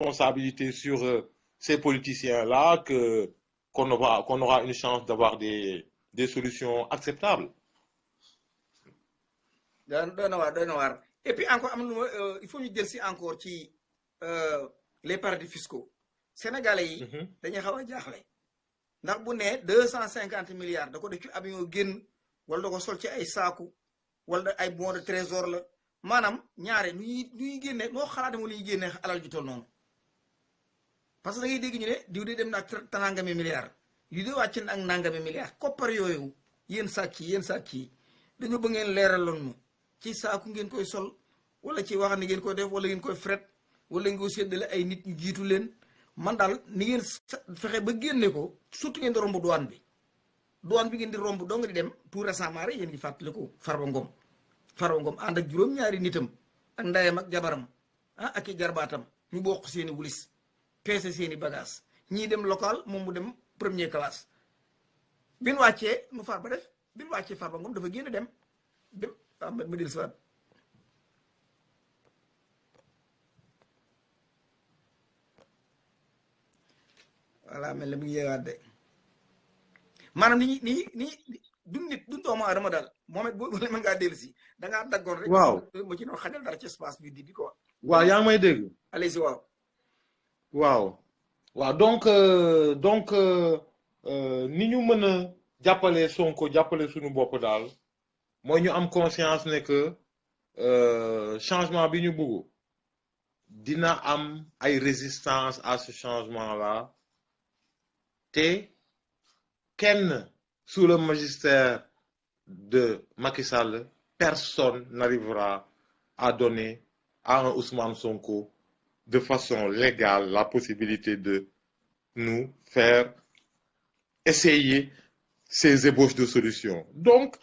responsabilité sur ces politiciens-là que qu'on aura une chance d'avoir des solutions acceptables. doy na waar doy na waar et puis encore am na lu ma il faut ñu jël si encore ci les paradis fiscaux sénégalais yi dañuy xaw a jaaxle ndax bu ne 250 milliards da ko def ci avion génn wala da ko sol ci ay saaku wala ay bons de trésor la maanaam ñaare nu ñuy génne noo xalaate mo li ñuy génne alal ju toll noonu parce que da ngay dégg ñu ne diw de dem na ak nangami milliards yu de wàcc na ak nangami milliards koppar yooyu yéen sàcc yi dañoo bëgg ngeen leeraloon mu ci saaku ngeen koy sol wala ci wax ni ngeen koy def wala ngeen koy fret wala ngeen koy séddale ay nit ñu jiitu leen man daal ni ngeen fexe ba génne ko surtout ngeen di romb douane bi ngeen di romb doo nga di dem tout récemment rek yéen ngi fàttaliku Farba Ngom ànd ak juróom-ñaari nitam ak ndayam ak jabaram ak i jarbaatam ñu bokk seeni wulis peese seeni bagage ñii dem local moom mu dem première classe bin wàccee nu Farba def bin wàccee Farba Ngom dafa génn dem ma del siwaat voilà mel na mi ngi yeewaat de maanaam ni duñ doomu aadama daal moom it boo mën ngaa dellu si da ngaa daggoon rek. waaw ma ci doon xajal dara ci espace bi di ko. waaw yaa ngi may dégg. allez si waaw. waaw donc ni ñu mën a jàppale Sonko jàppale suñu bopp daal mooy ñu am conscience ne que changement bi ñu bëgg dina am ay résistance à ce changement là te kenn sous le magistère de Macky Sall personne n'arrivera à donner à un Ousmane Sonko de façon légale la possibilité de nous faire essayer ces ébauches de solutions. Donc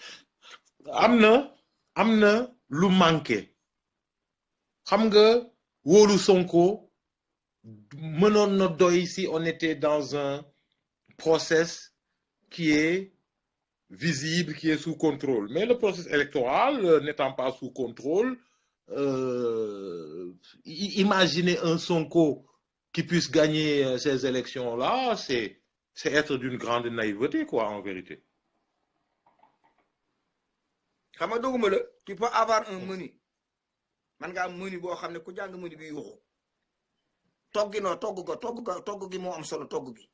am na lu manqué xam nga wóolu Sonko mënoon na doy si on était dans un process qui est visible, qui est sous contrôle. Mais le processus électoral n'étant pas sous contrôle, imaginez un Sonko qui puisse gagner ces élections-là, c'est être d'une grande naïveté, quoi, en vérité. xam nga doguma la tu peux avoir un menu man nga am menu boo xam ne ku jàng menu bi yuuxu togg gi moo am solo togg gi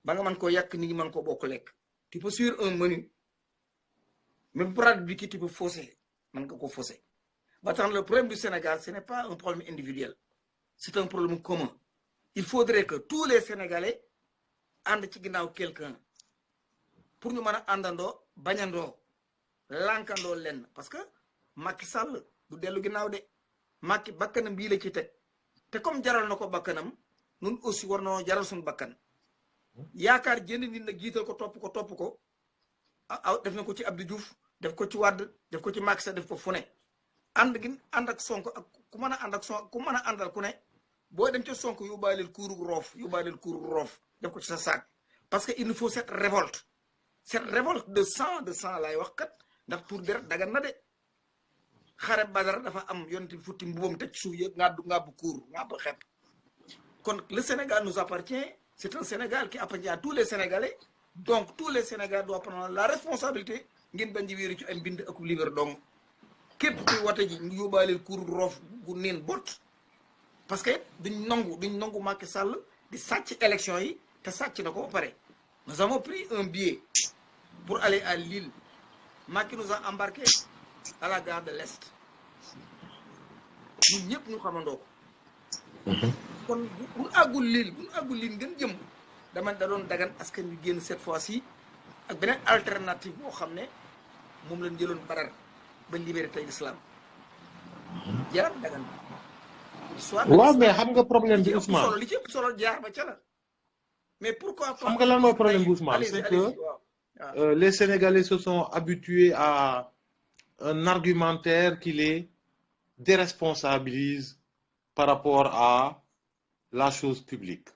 ba nga mën ko yàq nit ñi mën ko bokk lekk tu peux suivre un menu mais produit bi ki tu peux fausser mën nga ko fausser ba tax le problème du Sénégal ce n'est pas un problème individuel c'est un problème commun il faudrait que tous les Sénégalais ànd ci ginnaaw quelqu'un pour ñu mën a àndandoo bañandoo lankandoo lenn parce que Macky Sall du dellu ginnaaw de Macky bakkanam bii la ci teg te comme jaral na ko bakkanam nun aussi war na jaral suñu bakkan yaakaar jënd nit nag jiital ko topp ko def na ko ci Abdou Diouf def ko ci Wade def ko ci Macky Sall def ko fu ne ànd ak Sonko ak ku mën a ànd ak Sonko ku mën a àndal ku ne boo dem ca Sonko yóbbaaleel kuuru roof def ko ci sa saak parce que il nous faut cette révolte de sang laay wax kat ndax pour deret dagan na de xare Badar dafa am yonent bi futti mbubam teg suuf yëpp ngàbbu kuur ngàbbu xepp kon le Sénégal nous appartient c'est un Sénégal qui appartient à tous les Sénégalais donc tous les Sénégalais doivent prendre la responsabilité ngeen bañ di wéeru ci ay mbind ak liber dong képp kuy wate ji ñu yóbbaaleel kuur roof gu neen bot parce que duñ nangu Macky Sall di sàcc élection yi te sàcc na ko ba pare nous avons pris un billet pour aller à Lille Macky nous a embarqué à la gare de l'Est ñun ñëpp ñu xamandoo ko kon bu àggul Lille ngeen jëm dama da doon dagan askan wi génn cette fois-ci ak beneen alternative boo xam ne moom lañ jëloon Badar ba libéré tey l'islam jaar dagan waaw mais xam nga problème bi Ousmane li ci ëpp solo jaar ba ca la mais pourquoi pas xam nga lan mooy problème bi Ousmane c'est que les Sénégalais se sont habitués à un argumentaire qui les déresponsabilise par rapport à la chose publique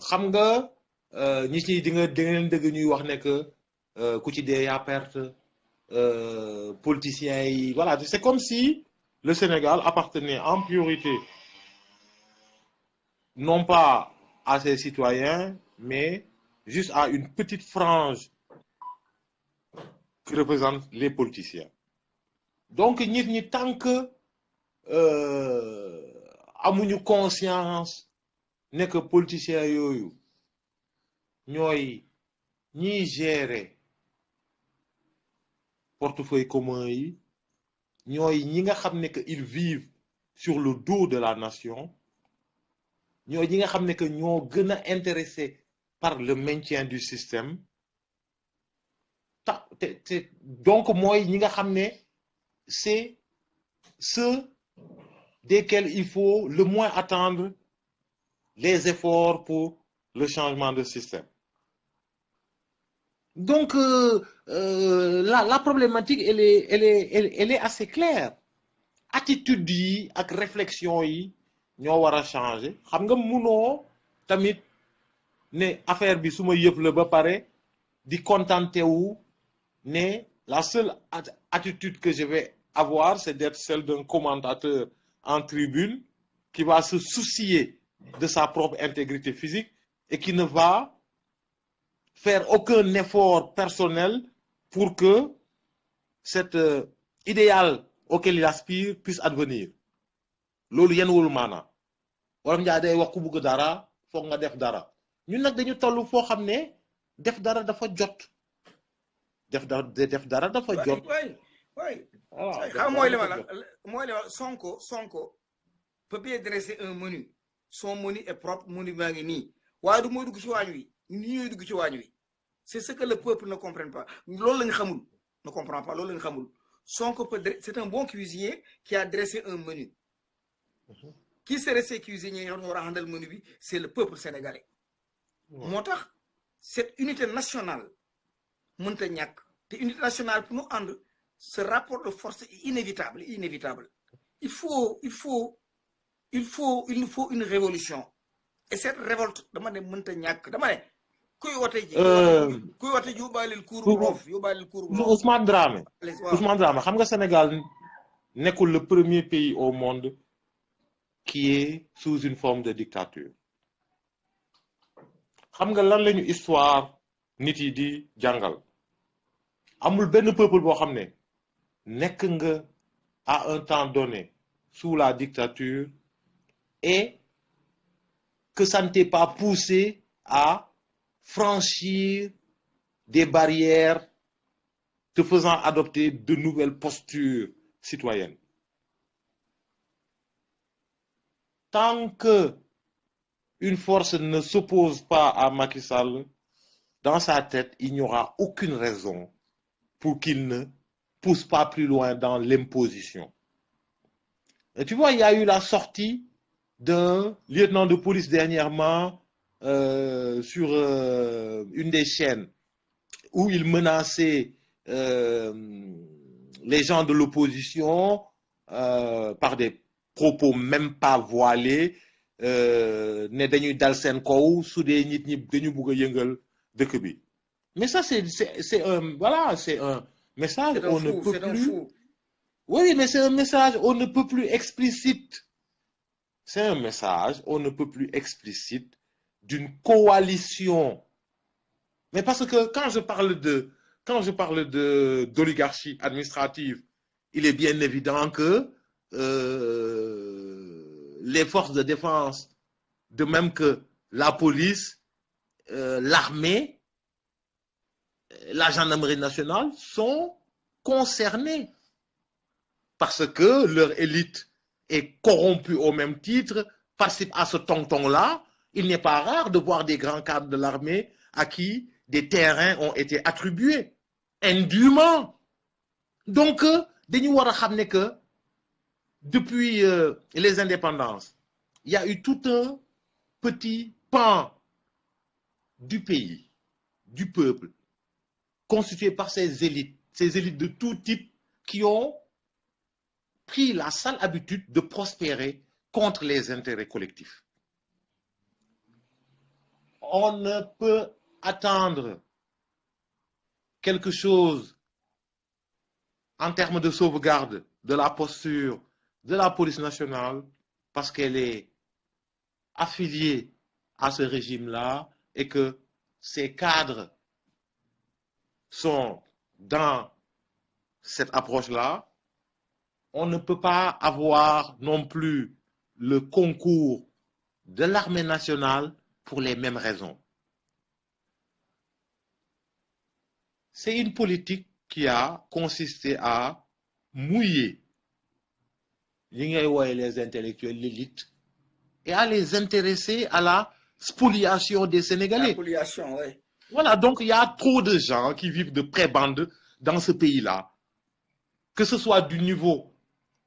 xam nga ñi ci di nga leen dëgg ñuy wax ne que ku ci dee yaa perte politiciens yi voilà c'est comme si le Sénégal appartenait en priorité non pas à ses citoyens, mais juste à une petite frange que représentent les politiciens. Donc, nit ñi tant que amuñu conscience ne que politiciens yooyu ñooy ñiy gérer portefeuille commun yi ñooy ñi nga xam ne que ils vivent sur le dos de la nation ñooy ñi nga xam ne que ñoo gën a intéressé par le maintien du système donc mooy ñi nga xam ne c'est ceux desquels il faut le moins attendre les efforts pour le changement de système. Donc, la problématique, elle est assez claire. Attitude yi ak réflexion yi ñoo war a changer. Xam nga munoo tamit ne affaire bi suma yëf la ba pare di contenté wu ne la seule attitude que je vais avoir, c'est d'être celle d'un commentateur en tribune qui va se soucier de sa propre intégrité physique et qui ne va faire aucun effort personnel pour que cet idéal auquel il aspire puisse advenir. Loolu yenn wul maana wala njaa day wax ku bëgg dara foog nga def dara ñun nag dañu toll foo xam ne def dara dafa jot def dara dafa jot. Voilà, Sonko peut bien dresser un menu. Son menu est propre, menu bangini. C'est ce que le peuple ne comprend pas. Ne comprend pas. Sonko c'est un bon cuisinier qui a dressé un menu. Qui serait ce cuisinier le menu? C'est le peuple sénégalais. Motax, cette unité nationale, Montagnac, unité nationale pour nous rendre ce rapport de force est inévitable. Il nous faut une révolution. Et cette révolte, demande Montagnac, demande. Ousmane Dramé, xam nga Sénégal nekkul le premier pays au monde qui est sous une forme de dictature. Xam nga lan lañu histoire nit yi di jàngal. Amul benn peuple boo xam ne nekk nga à un temps donné sous la dictature et que ça ne t'ait pas poussé à franchir des barrières te faisant adopter de nouvelles postures citoyennes. Tant que une force ne s'oppose pas à Macky Sall, dans sa tête, il n'y aura aucune raison pour qu'il ne pousse pas plus loin dans l'imposition. Et tu vois, il y a eu la sortie d'un lieutenant de police dernièrement sur une des chaînes où il menaçait les gens de l'opposition par des propos même pas voilés, ne dañuy dal sen kaw su dee nit ñi dañu bëgg a yëngal dëkk bi. Mais ça c'est un message on ne peut plus. Oui, mais c'est un message on ne peut plus explicite. C'est un message on ne peut plus explicite d'une coalition. Mais parce que quand je parle d'oligarchie administrative, il est bien évident que les forces de défense, de même que la police, l'armée, la gendarmerie nationale, sont concernés parce que leur élite est corrompue au même titre, participe à ce tonton-là. Il n'est pas rare de voir des grands cadres de l'armée à qui des terrains ont été attribués indûment. Donc, dañu war a xam ne que depuis les indépendances, il y a eu tout un petit pan du pays, du peuple, constitué par ces élites de tout type qui ont pris la sale habitude de prospérer contre les intérêts collectifs. On ne peut attendre quelque chose en termes de sauvegarde de la posture de la police nationale parce qu'elle est affiliée à ce régime-là et que ses cadres sont dans cette approche-là. On ne peut pas avoir non plus le concours de l'armée nationale pour les mêmes raisons. C'est une politique qui a consisté à mouiller les intellectuels, l'élite, et à les intéresser à la spoliation des Sénégalais. La spoliation, oui. Voilà, donc il y a trop de gens qui vivent de prébende dans ce pays-là, que ce soit du niveau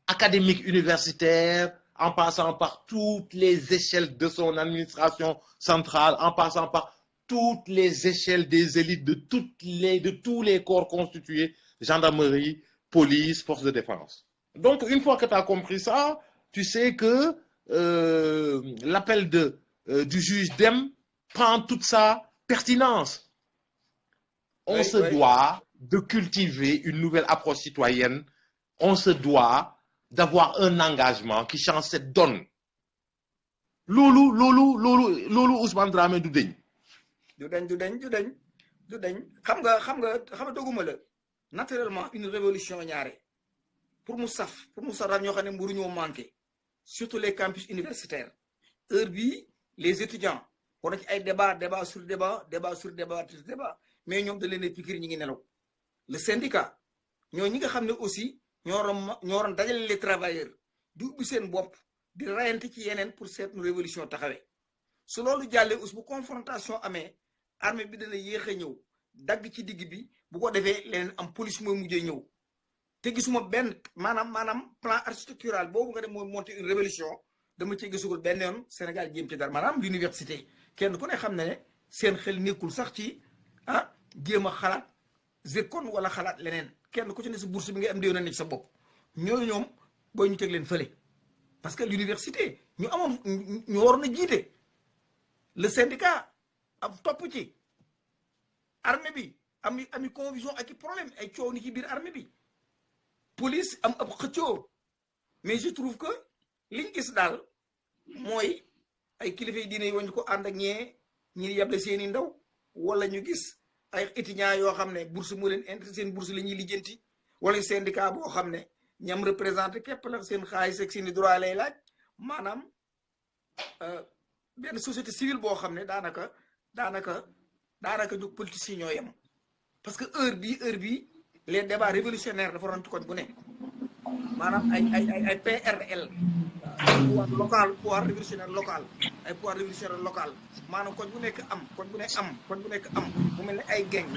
académique universitaire, en passant par toutes les échelles de son administration centrale, en passant par toutes les échelles des élites de tous les corps constitués, gendarmerie, police, force de défense. Donc, une fois que tu as compris ça, tu sais que l'appel du juge Dème prend toute sa pertinence. On se doit de cultiver une nouvelle approche citoyenne. On se doit d'avoir un engagement qui change cette donne. Loulou Ousmane Dramé du deñ. du dañ xam nga doguma la naturellement une révolution ñaare pour mu saf ñoo xam ne mburu ñoo manqué surtout les campus universitaires heure bii les étudiants war na ci ay débat sur débat mais ñoom da leen a piqûre ñi ngi nelaw le syndicat ñoo ñi nga xam ne aussi ñoo waroon dajale les travailleurs di ubbi seen bopp di rayante ci yeneen pour seet nu révolution taxawee su loolu jàllee aussi bu confrontation amee armée bi dana yéex a ñëw dagg ci digg bi bu ko defee leneen am police mooy mujjee ñëw te gisuma benn maanaam plan architectural boobu nga dem mooy monter une révolution dama ci gisugul benn yoon Sénégal jéem ci dara maanaam l'université kenn ku ne xam ne seen xel nekkul sax ci jéem a xalaat zircon wala xalaat leneen kenn ku ci ne sa bourse bi nga am déw na ne ci sa bopp ñooñu ñoom booy ñu teg leen fële parce que l'université ñu amoon ñu waroon a jiite le syndicat am topp ci armée bi ami confusion ak i problème ay coow ni ci biir armée bi police am ab xëccoo mais je trouve que liñ gis daal mooy ay kilifa yi diine yi wañu ko ànd ak ñi yable seeni ndaw wala ñu gis ay étudiants yoo xam ne bourse moo leen intéressé seen bourse la ñuy lijjanti wala syndicat boo xam ne ñam représenté képp la seen xaalis ak seeni droit lay laaj maanaam benn société civile boo xam ne daanaka jóg politiciens ñoo yem parce que heure bii les débats révolutionnaires dafa doon ci koñ bu ne maanaam ay PRL pouvoir local pouvoir révolutionnaire local ay pouvoir révolutionnaire local maanaam koñ bu nekk am mu mel ne ay gang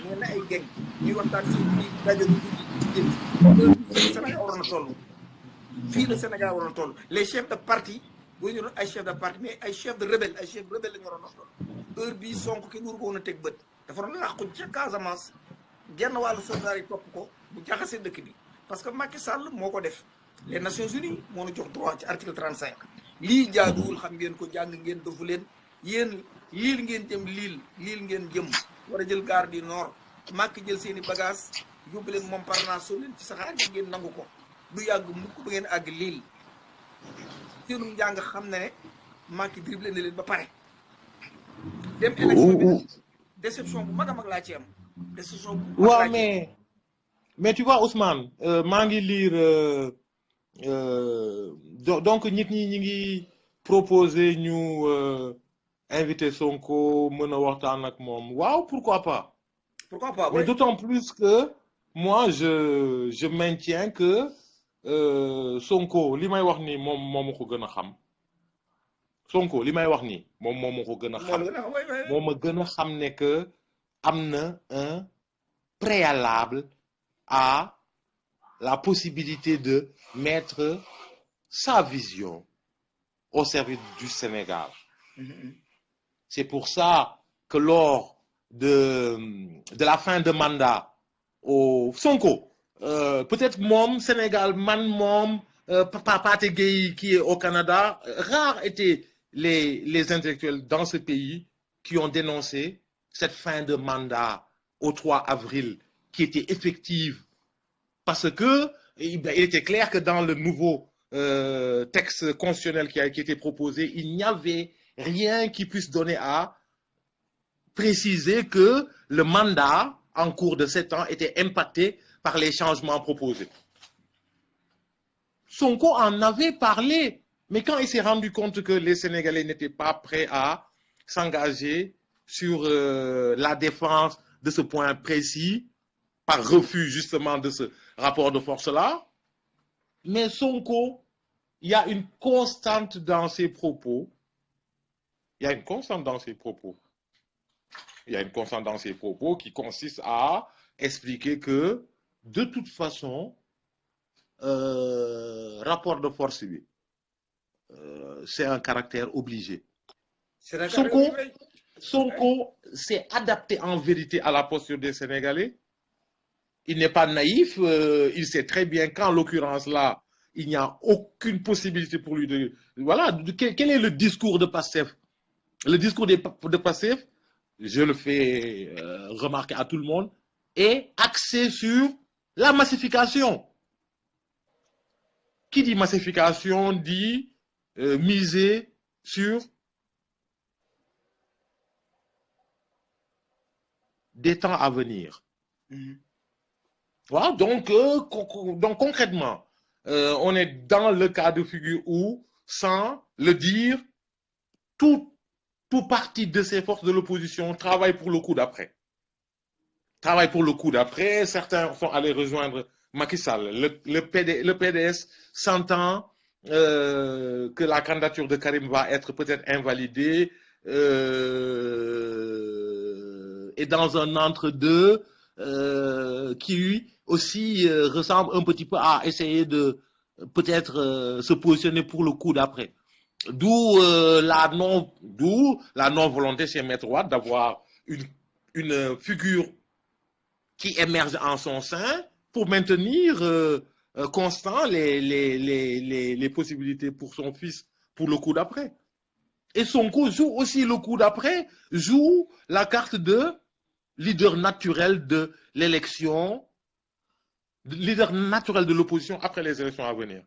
ñuy waxtaan ci biir rajo bi Sénégal waroon na toll fii la Sénégal waroon na toll les chefs de parti boo ñu doon ay chefs de parti mais ay chefs de rebelle la ñu waroon na toll heure bii Sonko kenn waru ko woon a teg bët dafa doon làqu ca Casamance genn wàllu soldat yi topp ko bu jaxasee dëkk bi parce que Macky Sall moo ko def les Nations Unies moo nu jox droit ci article 35 lii jaaduwul xam ngeen ko jàng ngeen defu leen yéen liil ngeen jëm war a jël gare du Nord Macky jël seen i bagage yóbbu leen Montparnasse soo leen ci saxaar yi ngeen nangu ko du yàgg mukk ba ngeen àgg liil seenum njàng xam ne Macky dribble na leen ba pare dem élection bi déception bu mag a mag laa ci am déception bu mag laa ci am. mais tu vois Ousmane maa ngi lire donc nit ñi ngi proposer ñu inviter Sonko mën a waxtaan ak moom waaw pourquoi pas mais d'autant plus que moi je maintiens que Sonko li may wax ni moom ma ko gën a xam Sonko li may wax ni moom ma ko gën a xam moom ma gën a xam ne que am na un préalable à la possibilité de mettre sa vision au service du Sénégal. C'est pour ça que lors de la fin de mandat au Sonko, peut-être mom Sénégal, mom Pathé Gueye qui est au Canada, rares étaient les intellectuels dans ce pays qui ont dénoncé cette fin de mandat au 3 avril qui était effective parce que il était clair que dans le nouveau texte constitutionnel qui était proposé, il n'y avait rien qui puisse donner à préciser que le mandat en cours de 7 ans était impacté par les changements proposés. Sonko en avait parlé, mais quand il s'est rendu compte que les Sénégalais n'étaient pas prêts à s'engager sur la défense de ce point précis, par refus justement de ce rapport de force-là, mais Sonko, il y a une constante dans ses propos. Il y a une constante dans ses propos. Il y a une constante dans ses propos qui consiste à expliquer que, de toute façon, rapport de force, c'est un caractère obligé. Sonko s'est adapté en vérité à la posture des Sénégalais. Il n'est pas naïf, il sait très bien qu'en l'occurrence là, il n'y a aucune possibilité pour lui de... Voilà, quel est le discours de Pastef? Le discours de Pastef, je le fais remarquer à tout le monde, est axé sur la massification. Qui dit massification dit miser sur des temps à venir. Voilà, donc concrètement, on est dans le cas de figure où, sans le dire, tout parti de ces forces de l'opposition travaille pour le coup d'après. Travaille pour le coup d'après. Certains sont allés rejoindre Macky Sall. Le PDS sentant que la candidature de Karim va être peut-être invalidée et dans un entre-deux qui aussi ressemble un petit peu à essayer de peut-être se positionner pour le coup d'après. D'où la non-volonté chez Maître Wade d'avoir une figure qui émerge en son sein pour maintenir constant les possibilités pour son fils pour le coup d'après. Et Sonko joue aussi le coup d'après, joue la carte de leader naturel de l'élection, leader naturel de l'opposition après les élections à venir.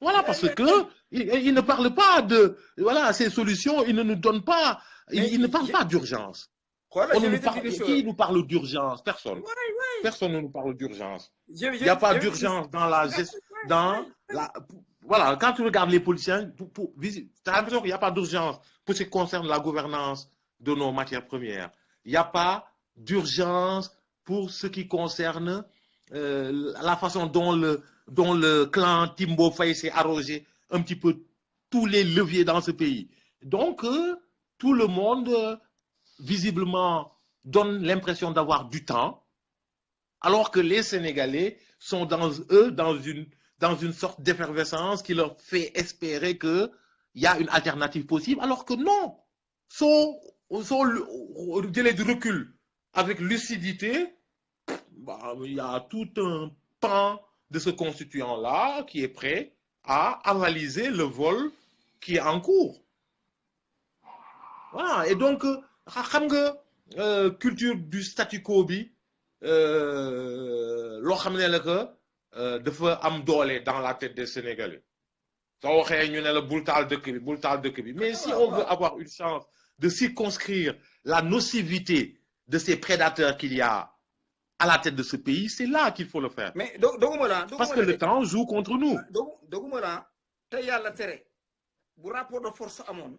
Voilà, parce que il ne parle pas de voilà ces solutions, il ne nous donne pas, il ne parle pas d'urgence. Qui nous parle d'urgence? Personne. Personne ne nous parle d'urgence. Il n'y a pas d'urgence dans la gestion, voilà, quand tu regardes les politiciens, tu as l'impression qu'il n'y a pas d'urgence pour ce qui concerne la gouvernance de nos matières premières. Il n'y a pas d'urgence pour ce qui concerne la façon dont le clan Timbo Faye s'est arrogé un petit peu tous les leviers dans ce pays. Donc, tout le monde, visiblement, donne l'impression d'avoir du temps, alors que les Sénégalais sont dans une sorte d'effervescence qui leur fait espérer qu'il y a une alternative possible, alors que non, sont délai du recul avec lucidité. Il y a tout un pan de ce constituant-là qui est prêt à avaliser le vol qui est en cours. Voilà, et donc, xam nga culture du statu quo bi loo xam ne la que dafa am doole dans la tête des Sénégalais. soo waxee ñu ne la bul taal dëkk bi mais si on veut avoir une chance de circonscrire la nocivité de ces prédateurs qu'il y a à la tête de ce pays, c'est là qu'il faut le faire. Mais parce que le temps joue contre nous. doguma la te yàlla tere bu rapport de force amoon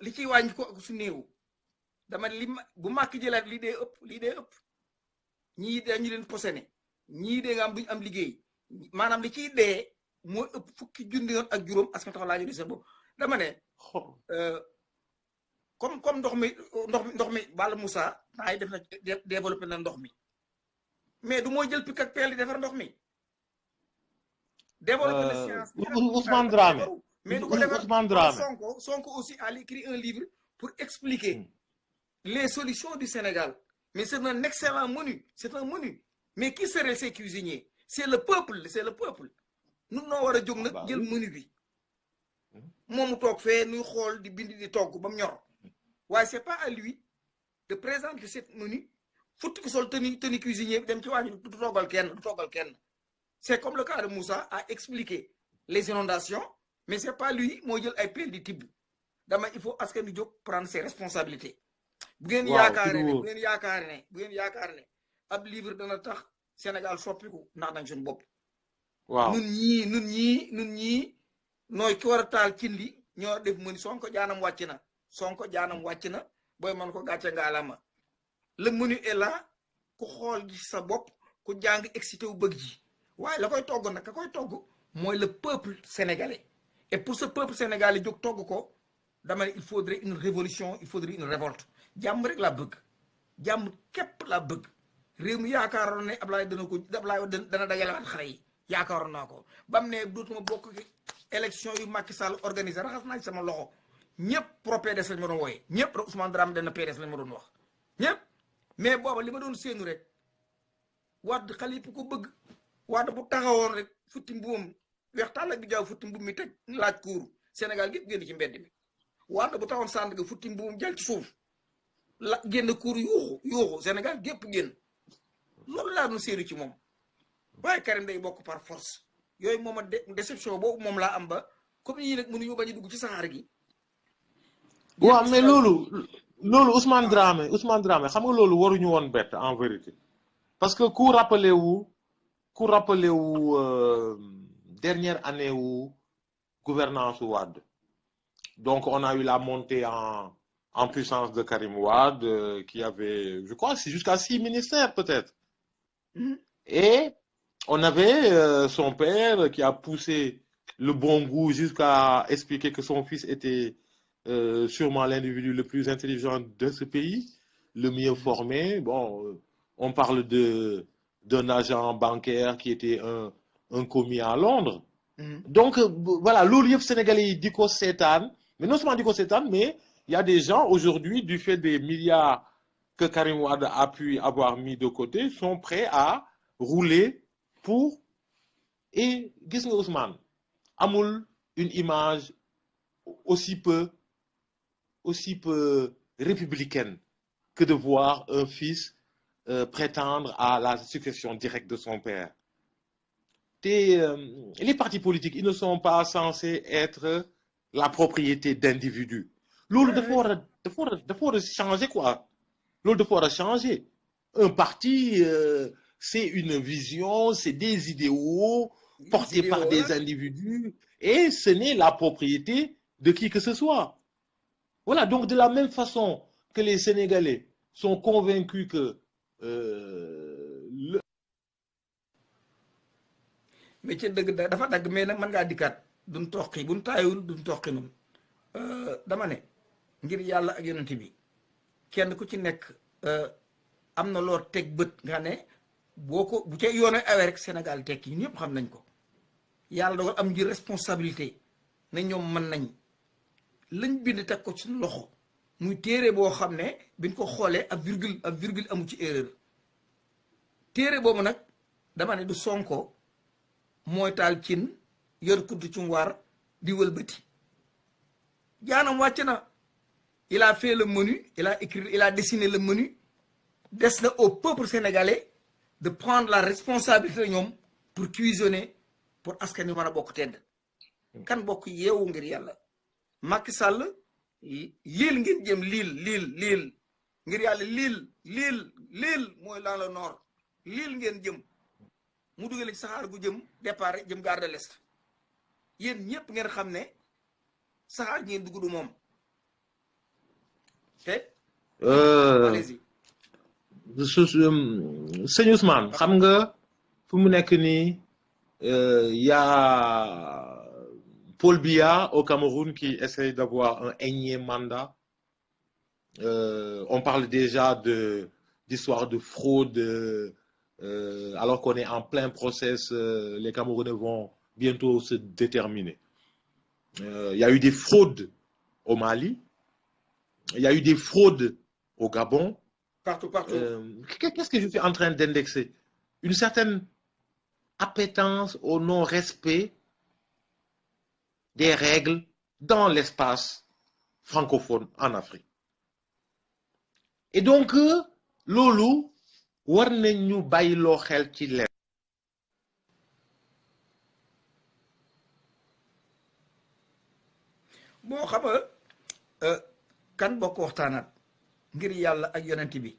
li ciy wàññi ko su néew dama li bu màkk jëlaat lii dee ëpp ñii dañu leen posene ñii dee nga am duñu am liggéey maanaam li ciy dee mooy ëpp fukki junni yoon ak juróom askan tax laa ñu di sa bopp dama ne comme ndox mi Balla Moussa ay def na développé na ndox mi mais du mooy jël pik ak peel di defar ndox mi développé na science Ousmane Dramé mais du ko defar Sonko aussi a écrit un livre pour expliquer les solutions du Sénégal. Mais c'est un excellent menu. C'est un menu. Mais qui seraient ces cuisiniers? C'est le peuple. C'est le peuple. Nous n'avons pas de menu bi. Moi, je suis nous xol di bind di togg bam ñor. Ouais, c'est pas à lui de présenter cette menu. Faut que sol tenue cuisinier dem ci wañu du togal kenn. C'est comme le cas de Moussa a expliqué. les inondations mais c'est pas lui moo jël ay pelle di tibb dama il faut askan wi jóg prendre ses responsabilités. bu ngeen yaakaare ne ab livre dana tax Sénégal soppiku ndax nañ suñu bopp. waaw nun ñii nooy ki war a taal cin li ñoo def mën Sonko jaanam wàcc na booy man ko gàcce ngaalama le menu est là ku xool gi sa bopp ku jàng excité wu bëgg ji waaye la koy togg nag ka koy togg mooy le peuple sénégalais et pour ce peuple sénégalais jóg togg ko dama ne il faudrait une révolution il faudrait une révolte jàmm rek laa bëgg jàmm képp laa bëgg réew mi yaakaaroon ne Ablaye dana dajalewaat xale yi yaakaaroon naa ko bam ne dootuma bokk élection yu Macky Sall organisé raxas naa sama loxo ñëpp pro PDS lañ ma doon wooye ñëpp rek Ousmane Dramé dana PDS lañ ma doon wax ñëpp mais booba li ma doon séenu rek Wade xale yëpp ko bëgg Wade bu taxawoon rek futti mbuum weex tàll ak bi jaaw futti mbuum mi teg laaj kuuru Sénégal gépp génn ci mbedd mi Wade bu taxawoon sànd ga futti mbuum jël ci suuf la génn kuuru yuuxu Sénégal gépp génn loolu laa doon séenu ci moom waaye Karim day bokk par force yooyu moom a déception boobu moom laa am ba comme yii nag mënuñu bañ a dugg ci saxaar gi. waaw mais loolu Ousmane Dramé xam nga loolu waruñu woon bett en vérité parce que ku rappelé wu dernière année wu gouvernance Wade donc on a eu la montée en puissance de Karim Wade qui avait je crois jusqu'à 6 ministères peut-être. Et on avait son père qui a poussé le bon goût jusqu'à expliquer que son fils était sûrement l'individu le plus intelligent de ce pays, le mieux formé. Bon, on parle d'un agent bancaire qui était un commis à Londres. Donc, voilà, loolu yëpp Sénégalais yi di ko seetaan, mais non seulement di ko seetaan, mais il y a des gens aujourd'hui, du fait des milliards que Karim Wade a pu avoir mis de côté, sont prêts à rouler pour. Et gis nga Ousmane amul une image aussi peu républicaine que de voir un fils prétendre à la succession directe de son père. Les partis politiques, ils ne sont pas censés être la propriété d'individus. Loolu dafa war a changer quoi. Loolu dafa war a changer. Un parti, c'est une vision, c'est des idéaux portés par des individus et ce n'est la propriété de qui que ce soit. Voilà, donc de la même façon que les Sénégalais sont convaincus que mais ci dëgg dafa dagg mais nag mën ngaa dikkaat duñ toqi buñ taayul duñ toqi nun dama ne ngir yàlla ak yonent bi kenn ku ci nekk am na loo teg bët nga ne boo ko bu ca yoone awee rek Sénégal tekki ñun ñëpp xam nañ ko yàlla dogal am njir responsabilité ne ñoom mën nañ lañ bind teg ko ci loxo muy téere boo xam ne biñ ko xoolee ab virgule amu ci erreur téere boobu nag dama ne du Sonko mooy taal cin yor kuddu ci waar di wëlbati jaanam wàcc na il a fait le menu il a dessiné le menu des na au peuple sénégalais de prendre la responsabilité ñoom pour cuisiner pour askan wi mën a bokk tedd kan bokk yeewu ngir yàlla Macky Sall liil ngeen jëm liil ngir yàlla liil mooy dans le nord liil ngeen jëm mu duggale ci saxaar gu jëm départ jëm gare de l'Est yéen ñëpp ngeen xam ne saxaar ngeen dugg du moom te allez-y sëñ Ousmane xam nga fu mu nekk nii y a Paul Biya au Cameroun qui essaye d'avoir un énième mandat. On parle déjà d'histoire de fraude alors qu'on est en plein process. Les Camerounais vont bientôt se déterminer. Il y a eu des fraudes au Mali. Il y a eu des fraudes au Gabon. Partout. Qu'est-ce que je suis en train d'indexer? Une certaine appétence au non-respect des règles dans l'espace francophone en Afrique. Et donc, loolu war nañu bàyyiloo xel ci leen boo xam nga kan bokk waxtaanaat ngir yàlla ak yonent bi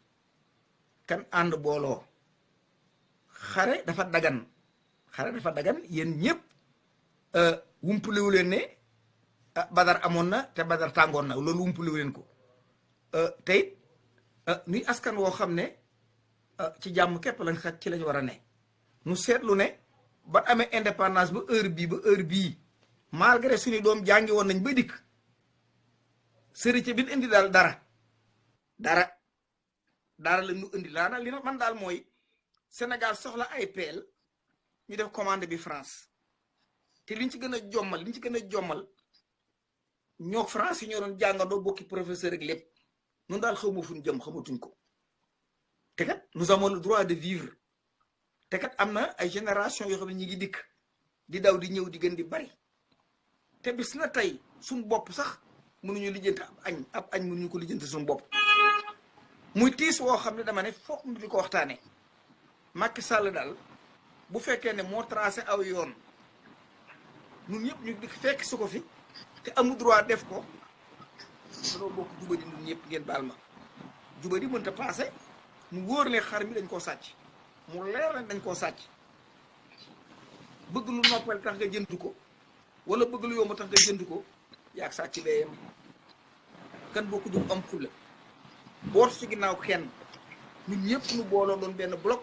kan ànd booloo xare dafa dagan yéen ñëpp wumpaliwu leen ne badar amoon na te badar tàngoon na loolu wumpaliwu leen ko te it nuy askan woo xam ne ci jàmm képp lañ xaj ci lañ war a ne nu seetlu ne ba amee indépendance ba heure bii malgré suñu doom jàngi woon nañ ba dikk sërite bi ñu indi daal dara la ñu indi laana li man daal mooy Sénégal soxla ay peel ñu def commande bi France te liñ ci gën a jommal ñoo France yi ñoo doon jàngandoo bokki professeur ak lépp ñun daal xawma fu ñu jëm xamatuñ ko te kat nous avons le droit de vivre te kat am na ay génération yoo xam ne ñi ngi dikk di daw di ñëw di gën di bari te bis na tey suñ bopp sax mënuñu lijjanti ab añ mënuñu ko lijjanti suñu bopp muy tiis woo xam ne dama ne foog ñu di ko waxtaane Macky Sall daal bu fekkee ne moo tracé aw yoon ñun ñëpp ñu di fekk su ko fi te amul droit def ko danoo bokk jubadi ñun ñëpp ngeen baal ma jubadi mënta passé mu wóor ne xar mi dañ koo sàcc mu leer nañ dañ koo sàcc bëgg lu noppal tax nga jënd ko wala bëgg lu yomb tax nga jënd ko yaag sàcc beeyam kan bokk jub am fulla boot ci ginnaaw kenn ñun ñëpp ñu booloo doon benn bloc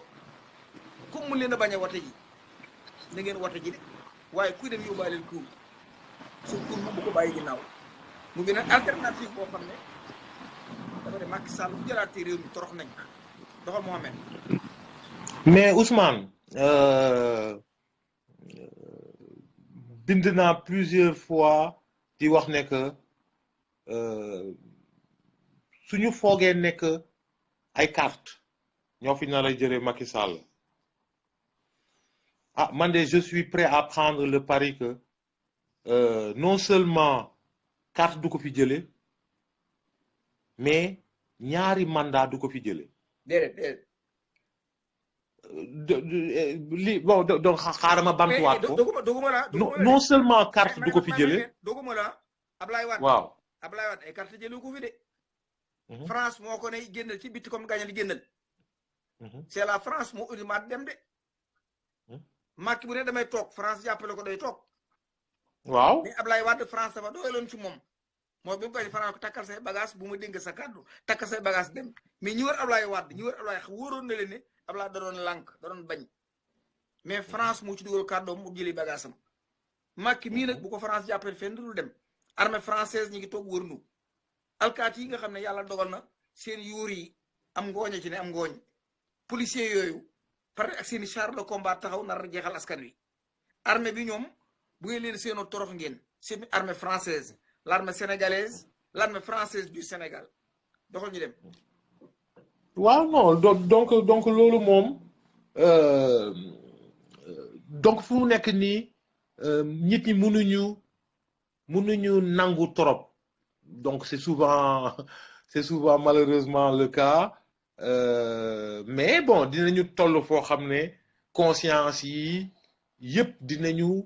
comme mu leen a bañ a wate ji na ngeen wate ji de waaye kuy dem yóbbaaleel kuur su kuur mu bu ko bàyyi ginnaaw mu ngi nag alternative boo xam ne dafa de Macky Sall bu jëlaatee réew mi torox nañ doxal Mohamed. mais Ousmane bind naa plusieurs fois di wax ne que suñu foogee nekk ay carte ñoo fi nar a jëlee Macky Sall ah man de je suis prêt à prendre le pari que non seulement carte du ko fi jëlee mais ñaari mandat du ko fi jëlee. déedéet. li bon donc xaaral ma bamtuwaat ko. non seulement carte du ko fi jëlee. doguma la Ablaye Wade. waaw Ablaye Wade ay carte jëlee ko fi de. France moo ko ne génnal ci bitti comme gañal génnal. c'est la France moo ultimat dem de. Macky bu ne damay toog France jàppale ko day toog. waaw mais Ablaye Wade France dafa doyaloon ci moom. mooy bi mu koy France ko takkal say bagage bu ma dénk sa kàddu takkal say bagage dem mais ñi wër Ablaye Wade wóoroon na leen ne Ablaye da doon lànk da doon bañ mais France moo ci dugal kàddoom mu jëli bagage am Macky mii nag bu ko France jàppale fenn dul dem armée française ñi ngi toog wër nu alkaati yi nga xam ne yàlla dogal na seen yuur yi am ngooña ci ne am ngooñ policiers yooyu pare ak seen i char de combat taxaw nar a jeexal askan wi armée bi ñoom bu ngeen leen seenoo torox ngeen seen armée française l'armée sénégalaise l'armée française du Sénégal doxal ñu dem. waaw non donc loolu moom donc fu mu nekk nii nit ñi mënuñu nangu trop donc c'est souvent malheureusement le cas mais bon dinañu toll foo xam ne conscience yi yëpp dinañu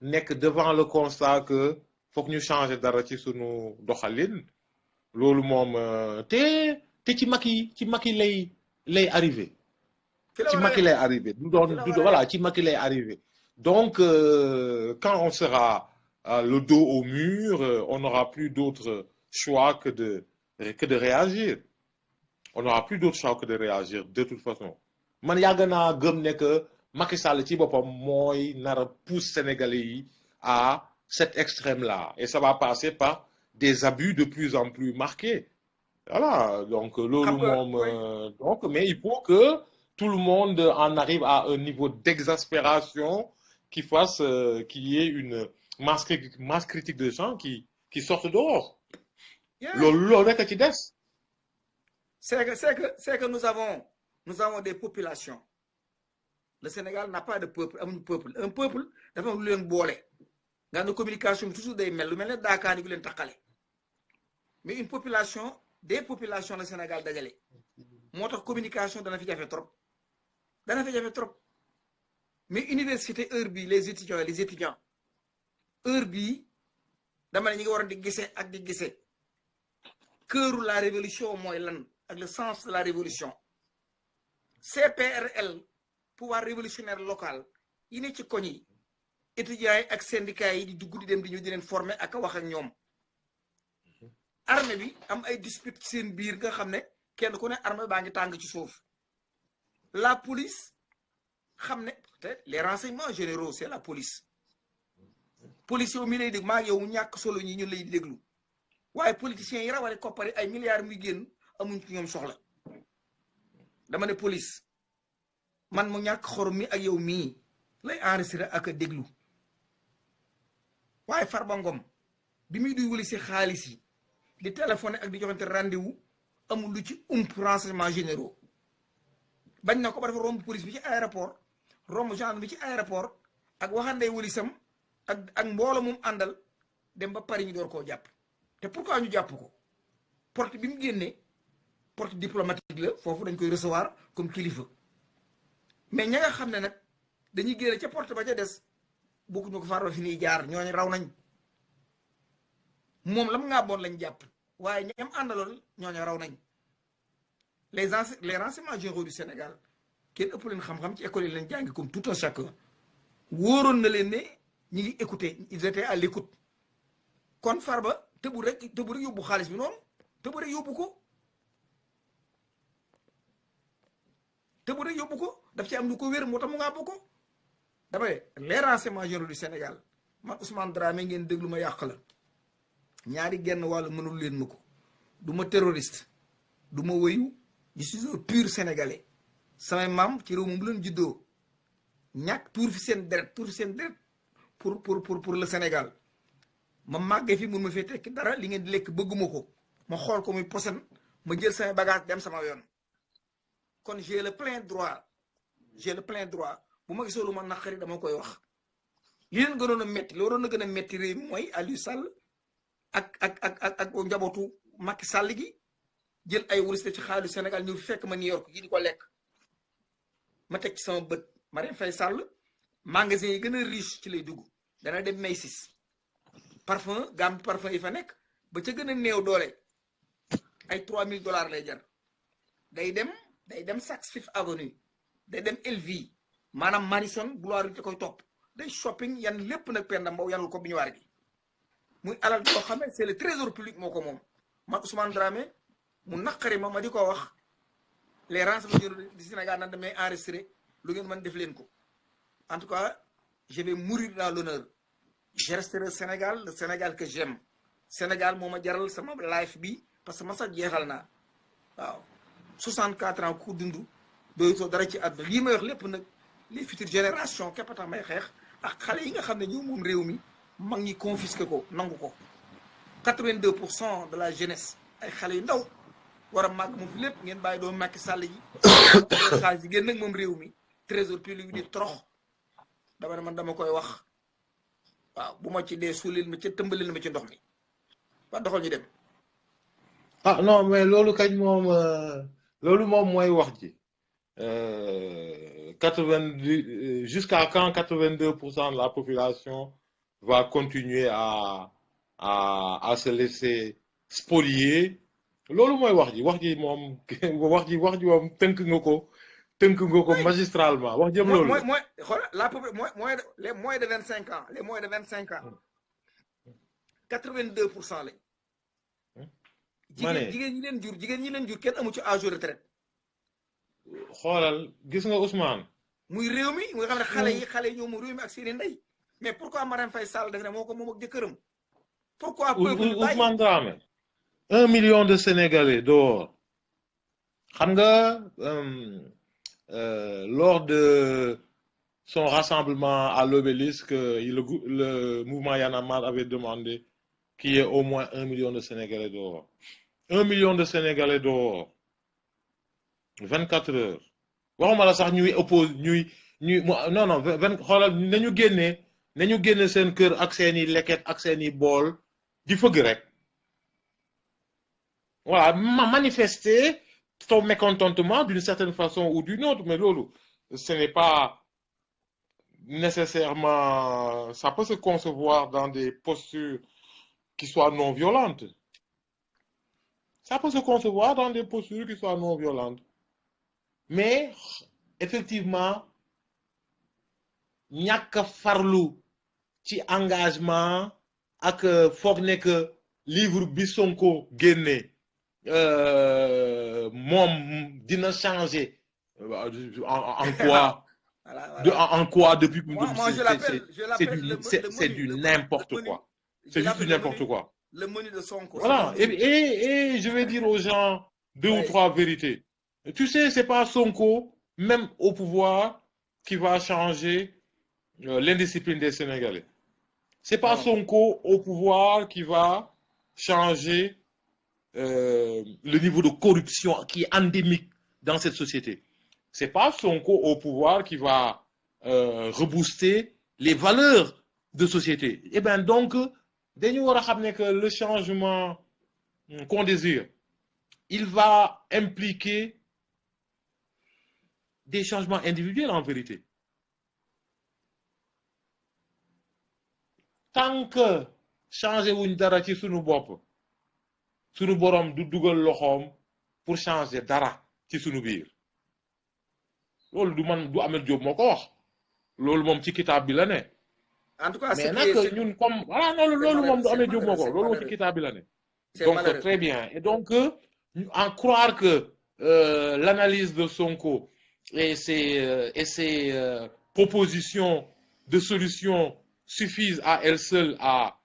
nekk devant le constat que foog ñu changer dara ci sunu doxalin loolu moom te ci Macky lay arrivé. ci Macky lay arrivé du doon voilà ci Macky lay arrivé donc quand on sera le dos au mur on n'aura plus d'autre choix que de réagir on n'aura plus d'autre choix que de réagir de toute façon man yàgg naa gëm ne que Macky Sall ci boppam mooy nar a pousse Sénégalais yi à cet extrême-là et ça va passer par des abus de plus en plus marqués voilà donc loolu moom donc mais il faut que tout le monde en arrive à un niveau d'exaspération qui fasse qu'il y ait une masse critique de gens qui sortent dehors loolu rek a ci des c'est que nous avons des populations le Sénégal n'a pas de peuple amuñu peuple un peuple dafa am lu leen boole nga ne communication bi toujours day mel lu mel ne Dakar yi gu leen taqale mais une population des populations le Sénégal dajale moo tax communication dana fi jafe trop mais université heure bii les étudiants heure bii dama ne ñi ngi war a di gisee ak di gisee cœuru la révolution mooy lan ak le sens de la révolution CPRL pouvoir révolutionnaire local yi ne ci koñ yi étudiants yi ak syndicats yi di dugg di dem di ñu di leen former ak a wax ak ñoom armée bi am ay dispute ci seen biir nga xam ne kenn ku ne armée baa ngi tàng ci suuf la police xam ne peut-être les renseignements généraux c'est la police police yow mi lay dégg maa ngi yow ñàkk solo ñi ñun lay déglu waaye politiciens yi rawale koppari ay milliards muy génn amuñ ci ñoom soxla dama ne police man mu ñàkk xorom mi ak yow mii lay enregistré ak a déglu waaye Farba Ngom bi muy duy wuli si xaalis yi di téléphoné ak di joxante rendez-vous amul lu ci renseignements généraux bañ na ko ba dafa romb police bi ci aéroport romb gendarme bi ci aéroport ak waxandey wëlisam ak mbooloo mum àndal dem ba Paris ñu door koo jàpp te pourquoi ñu jàpp ko porte bi mu génnee porte diplomatique la foofu dañ koy recevoir comme kilifa mais ña nga xam ne nag dañuy génne ca porte ba ca des bokkuñu ko Farba fi ñuy jaar ñooñu raw nañ moom lam ngaa boon lañ jàpp waaye ñam àndaloon ñooñu raw nañ les renseignements généraux du Sénégal kenn ëpp leen xam-xam ci école yi leen jàngi comme tout un chacun wóoroon na leen ne ñi ngi écouter ils étaient à l'écoute kon Farba tëbu rek yóbbu xaalis bi noonu tëbu rek yóbbu ko daf ci am lu ko wér moo tax mu ngaa bokk dama ne les renseignements généraux du Sénégal man Ousmane Dramé ngeen déglu ma yàq la ñaari genn wàllu mënul leen ma ko du ma terroriste du ma wëyu je suis un pur sénégalais samay maam ci réew moom bu leen juddoo ñàkk tuur fi seen deret pour le Sénégal ma màggee fi mun ma fee tekki dara li ngeen di lekk bëgguma ko ma xool ko muy posen ma jël samay bagage dem sama yoon kon j'ai le plein droit bu ma gisoo lu ma naqari dama koy wax li leen gënoon a métti loolu doon na gën a métti réew mi mooy Aliou Sall ak njabootu Macky Sall gi jël ay wuriste ci xaalisu Sénégal ñëw fekk ma New York yi di ko lekk ma teg ci sama bët Marième Faye Sall magasin yi gën a riche ci lay dugg dana dem Macy's parfum gamme parfum yi fa nekk ba ca gën a néew doole ay $3000 lay jar day dem Saks Fifth Avenue day dem LV maanaam Madison Gloire bi da koy topp day shopping yan lépp nag Penda Mbow yanul ko bi ñu waar gi muy alal boo xam ne c'est le trésor public moo ko moom man Ousmane Dramé mu naqari ma di ko wax les renseignements généraux du Sénégal nan damay enregistré lu ngeen mën def leen ko en tout cas je vais mourir dans l'honneur je resterai Sénégal le Sénégal que j'aime Sénégal moo ma jaral sama life bi parce que ma sax jeexal naa waaw 64 ans ku dund doyutoo dara ci àdduna lii may wax lépp nag les futures générations képp tax may xeex ak xale yi nga xam ne ñoo moom réew mi mag ñi confisqué ko nangu ko 82% de la jeunesse ay xale yu ndaw war a màgg moom fi lépp ngeen bàyyi doo Macky Sall yi xaalis yi génn nag moom réew mi trésor public bi di torox dama ne man dama koy wax waaw bu ma ci dee suulil ma ca tëmbalil ma ci ndox mi waa doxal ñu dem ah non mais loolu kañ moom loolu moom mooy wax ji 90 jusqu'à quand 82% de la population va continuer à se laisser spolier loolu mooy wax ji moom moom tënk nga ko magistralement wax jëm loolu mooy xoolal la mooy les moins de 25 ans les moins de 25 ans 82% lañ jigéen ñi leen jur kenn amu ci âge de retraite xoolal gis nga Ousmane muy réew mi nga xam ne xale yi ñoo mu réew mi ak seeni ndey mais pourquoi Marième Faye Sall def ne moo ko moom ak jëkkëram pourquoi Ousmane Dramé 1 million de Sénégalais dehors xam nga lors de son rassemblement à l'Obélisque le mouvement Y en a marre avait demandé qu'il y ait au moins 1 million de Sénégalais dehors 1 million de Sénégalais dehors 24 heures waxuma la sax ñuy oppose non xoolal nañu génne seen kër ak seeni leket ak seeni bool di fëgg rek voilà manifester ton mécontentement d'une certaine façon ou d'une autre mais loolu ce n'est pas nécessairement ça peut se concevoir dans des postures qui soit non violente. Ça peut se concevoir dans des postures qui soient non violentes. Mais, effectivement, ñàkk a farlu ci engagement ak foog ne que livre bi Sonko génne moom dina changer en quoi en quoi depuis moi je l'appelle c'est du n'importe quoi. C'est juste du n'importe quoi. Le menu de Sonko. Voilà. Et je vais dire aux gens deux ou trois vérités. Tu sais, c'est pas Sonko, même au pouvoir, qui va changer l'indiscipline des Sénégalais. C'est pas Sonko au pouvoir qui va changer le niveau de corruption qui est endémique dans cette société. C'est pas Sonko au pouvoir qui va rebooster les valeurs de société. Et bien donc, dañu war a xam ne que le changement qu'on désire, il va impliquer des changements individuels en vérité. Tant que changer wuñ dara ci sunu bopp, sunu borom du dugal loxoom pour changer dara ci sunu biir. Loolu du man du Ameth Diop moo ko wax. Loolu moom ci kitaab bi la ne. En tout cas, mais nag ñun comme voilà loolu moom du Ameth Diop moo ko wax. Loolu ci kitaab bi la ne. Donc très bien. Et donc en croire que l'analyse de Sonko et ses propositions de solutions suffisent à elles seules à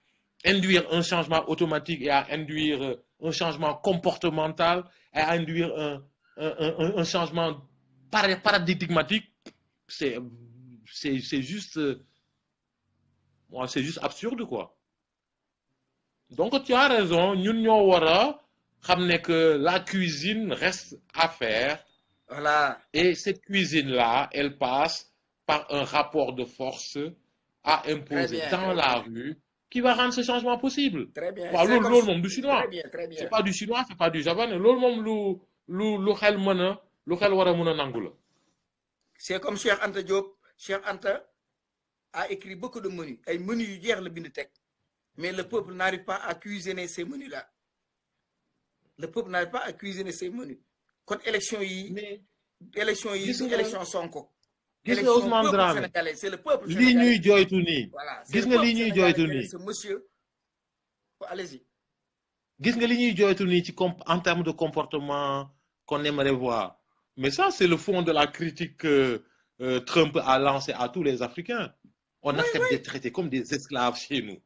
induire un changement automatique et à induire un changement comportemental et à induire un changement paradigmatique, c'est juste c'est juste absurde quoi. Donc tu as raison, ñun ñoo war a xam ne que la cuisine reste à faire. Voilà. Et cette cuisine-là, elle passe par un rapport de force à imposer dans la rue qui va rendre ce changement possible. Très bien. Loolu moom du chinois. Très bien. C'est pas du chinois, c'est pas du japonais. Loolu moom lu xel mën a lu xel war a mën a nangu la. C'est comme Cheikh Anta Diop. Cheikh Anta a écrit beaucoup de menus. Ay menus yu jeex la bind teg. Mais le peuple n'arrive pas à cuisiner ces menus-là. Le peuple n'arrive pas à cuisiner ces menus. Kon élection yi élection Sonko. Gis nga Ousmane Dramé, c'est le peuple lii ñuy jooytu nii. Voilà. Gis nga lii ñuy jooytu nii. Ce monsieur, allez-y. Gis nga li ñuy jooytu nii ci en termes de comportement qu'on aimerait voir. Mais ça, c'est le fond de la critique que Trump a lancé à tous les Africains. On accepte d'être traités comme des esclaves chez nous.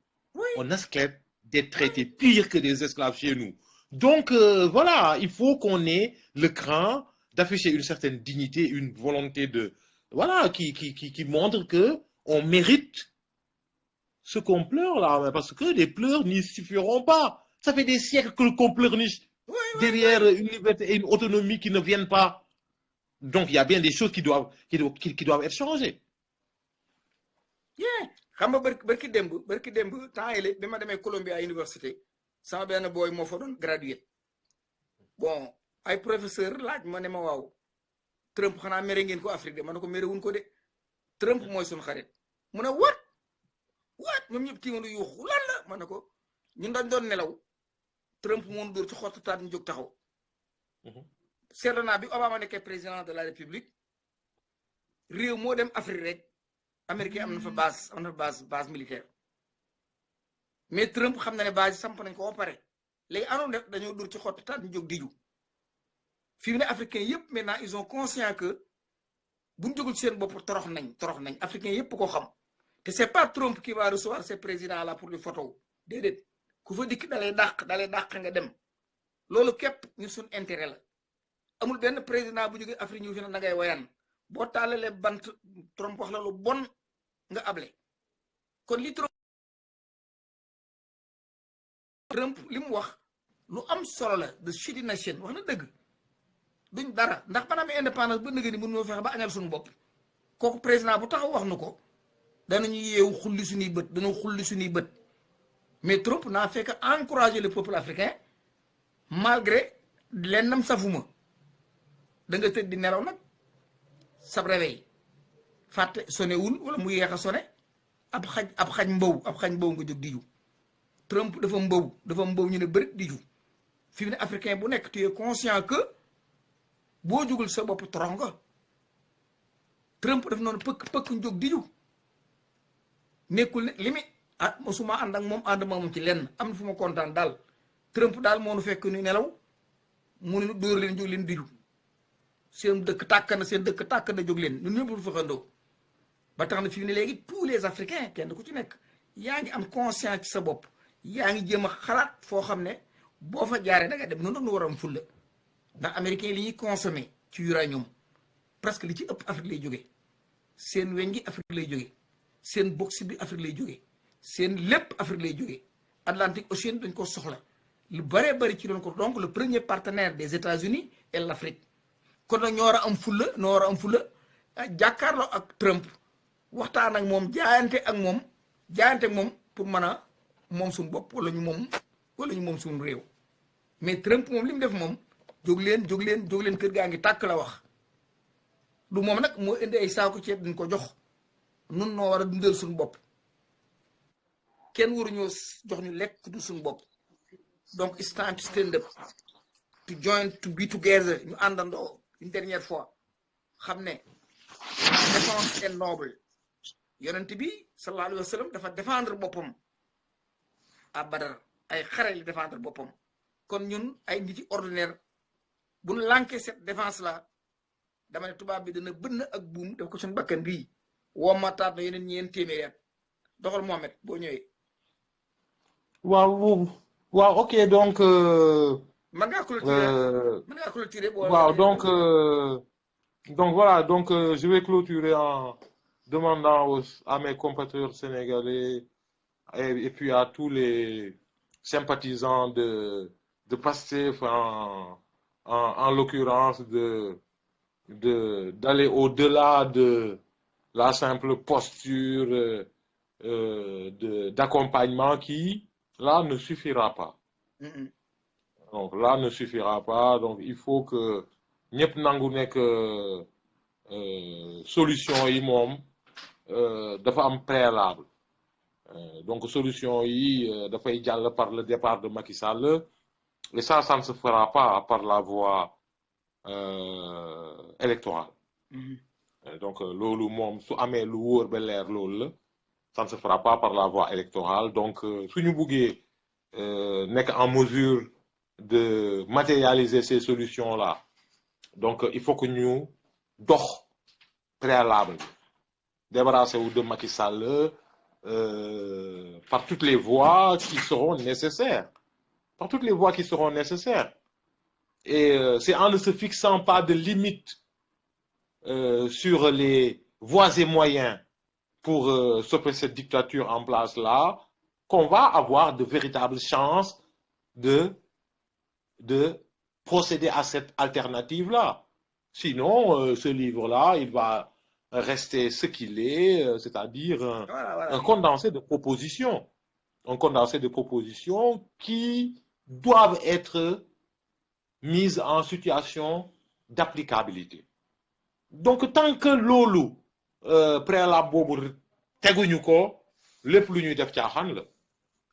On accepte d'être traités pire que des esclaves chez nous. Donc, voilà, il faut qu'on ait le cran d'afficher une certaine dignité, une volonté de... Voilà, qui montre qu'on mérite ce qu'on pleure là. Parce que les pleurs n'y suffiront pas. Ça fait des siècles qu'on pleurniche derrière une liberté et une autonomie qui ne viennent pas. Donc, il y a bien des choses qui doivent être changées. Xam nga barki démb temps yële bi ma demee Columbia Université sama benn boy moo fa doon gradué bon ay professeur laaj ma ne ma waaw Trump xanaa mere ngeen ko Afrique de ma ne ko mere wuñ ko de Trump mooy suñu xarit mu ne what ñoom ñëpp tiimalu yuuxu lan la ma ne ko ñun dañ doon nelaw Trump moom dóor ci xottu taat ñu jóg taxaw seetlu naa bi Obama nekkee président de la République réew moo dem Afrique rek Américain am na fa base militaire mais Trump xam na ne base yi samp nañ ko ba pare léegi anoon def dañoo dur ci xottu taat ñu jóg diju fii mu ne africain yëpp maintenant ils ont conscient que buñ jógul seen bopp torox nañ africain yëpp ko xam te c'est pas Trump qui va recevoir ces présidents là pour les photos déedéet ku fa dikk dalay dàq nga dem loolu képp ñu suñ intérêt la amul benn président bu jógee Afrique ñu fi ne da ngay wayan boo taalalee bant Trump wax la lu bon nga able kon li Trump li mu wax lu am solo la the shitty nation wax na dëgg duñ dara ndax ba amee indépendance ba nëgë ni mën ñoo fexe ba añal suñu bopp kooku président bu taxaw wax nu ko danañu yeewu xulli suñuy bët mais Trump n'a fait que encourager le peuple africain malgré lennam safuma da nga tëdd di nelaw nag sab réveil fàtte sonné wul wala mu yeex a sonné ab xaj mbow nga jóg di ju Trump dafa mbaw ñu ne bëri di ju fi mu ne africain bu nekk tu es conscient que boo jugul sa bopp torox nga Trump daf noonu pëkk njóg di ju nekkul ne limi ah mosuma ànd ak moom ànd moom ci lenn am na fu ma kontaan daal Trump daal moo nu fekk ni nelaw mu ne dóor leen jóg leen di ju seen dëkk tàkk na jóg leen ñun ñëpp lu fexandoo ba tax na fi mu ne léegi tous les africains kenn ku ci nekk yaa ngi am conscience ci sa bopp yaa ngi jéem a xalaat foo xam ne boo fa jaaree da nga dem noonu war a am fulla ndax américains yi li ñuy consommé ci uranium presque li ci ëpp Afrique lay jógee seen weñ gi Afrique lay jógee seen bauxite bi Afrique lay jógee seen lépp Afrique lay jógee Atlantique Ocean dañ ko soxla lu bëree bëri ci doon ko donc le premier partenaire des États-Unis est l'Afrique kon nag ñoo war a am fulla jàkkaarloo ak Trump waxtaan ak moom jaayante ak moom pour mën a moom suñu bopp wala ñu moom suñu réew mais Trump moom li mu def moom jóg leen kër gaa ngi tàkk la wax du moom nag moo indi ay saako ceeb dañ ko jox nun noo war a dundal suñu bopp kenn waruñoo jox ñu lekk du suñu bopp donc it's time to stand up to join to be together ñu àndandoo une dernière fois xam ne la défense est noble yonent bi sallallahu alayhi wa sallam dafa défendre boppam à Badar ay xare li défendre boppam kon ñun ay nit yi ordinaire bu ñu lànkee cette défense là dama ne tubaab bi dana bënn ak buum def ko suñu bakkan bii woo ma taat na yeneen ñeen téeméeri at doxal Mohamed boo ñëwee. waaw ok donc. mën ngaa clôturer waaw donc voilà donc je vais clôturer en demandant à mes compatriotes sénégalais et puis à tous les sympathisants de Pastef en l'occurrence d'aller au-delà de la simple posture d'accompagnement qui là ne suffira pas. Donc là ne suffira pas donc il faut que ñëpp nangu nekk solution yi moom dafa am préalable donc solution yi dafay jàll par le départ de Macky Sall et ça ne se fera pas par la voie électorale. Donc loolu moom su amee lu wóor ba leer loolu la ça ne se fera pas par la voie électorale donc suñu buggee nekk en mesure de matérialiser ces solutions là donc il faut que ñu dox préalable débarrasser wu de Macky Sall par toutes les voies qui seront nécessaires et c'est en ne se fixant pas de limite sur les voies et moyens pour stopper cette dictature en place là qu'on va avoir de véritables chances de procéder à cette alternative là. Sinon ce livre là il va rester ce qu'il est, c'est-à-dire un condensé de propositions qui doivent être mises en situation d'applicabilité. Donc tant que loolu préalable boobu teguñu ko lépp lu ñuy def caaxaan la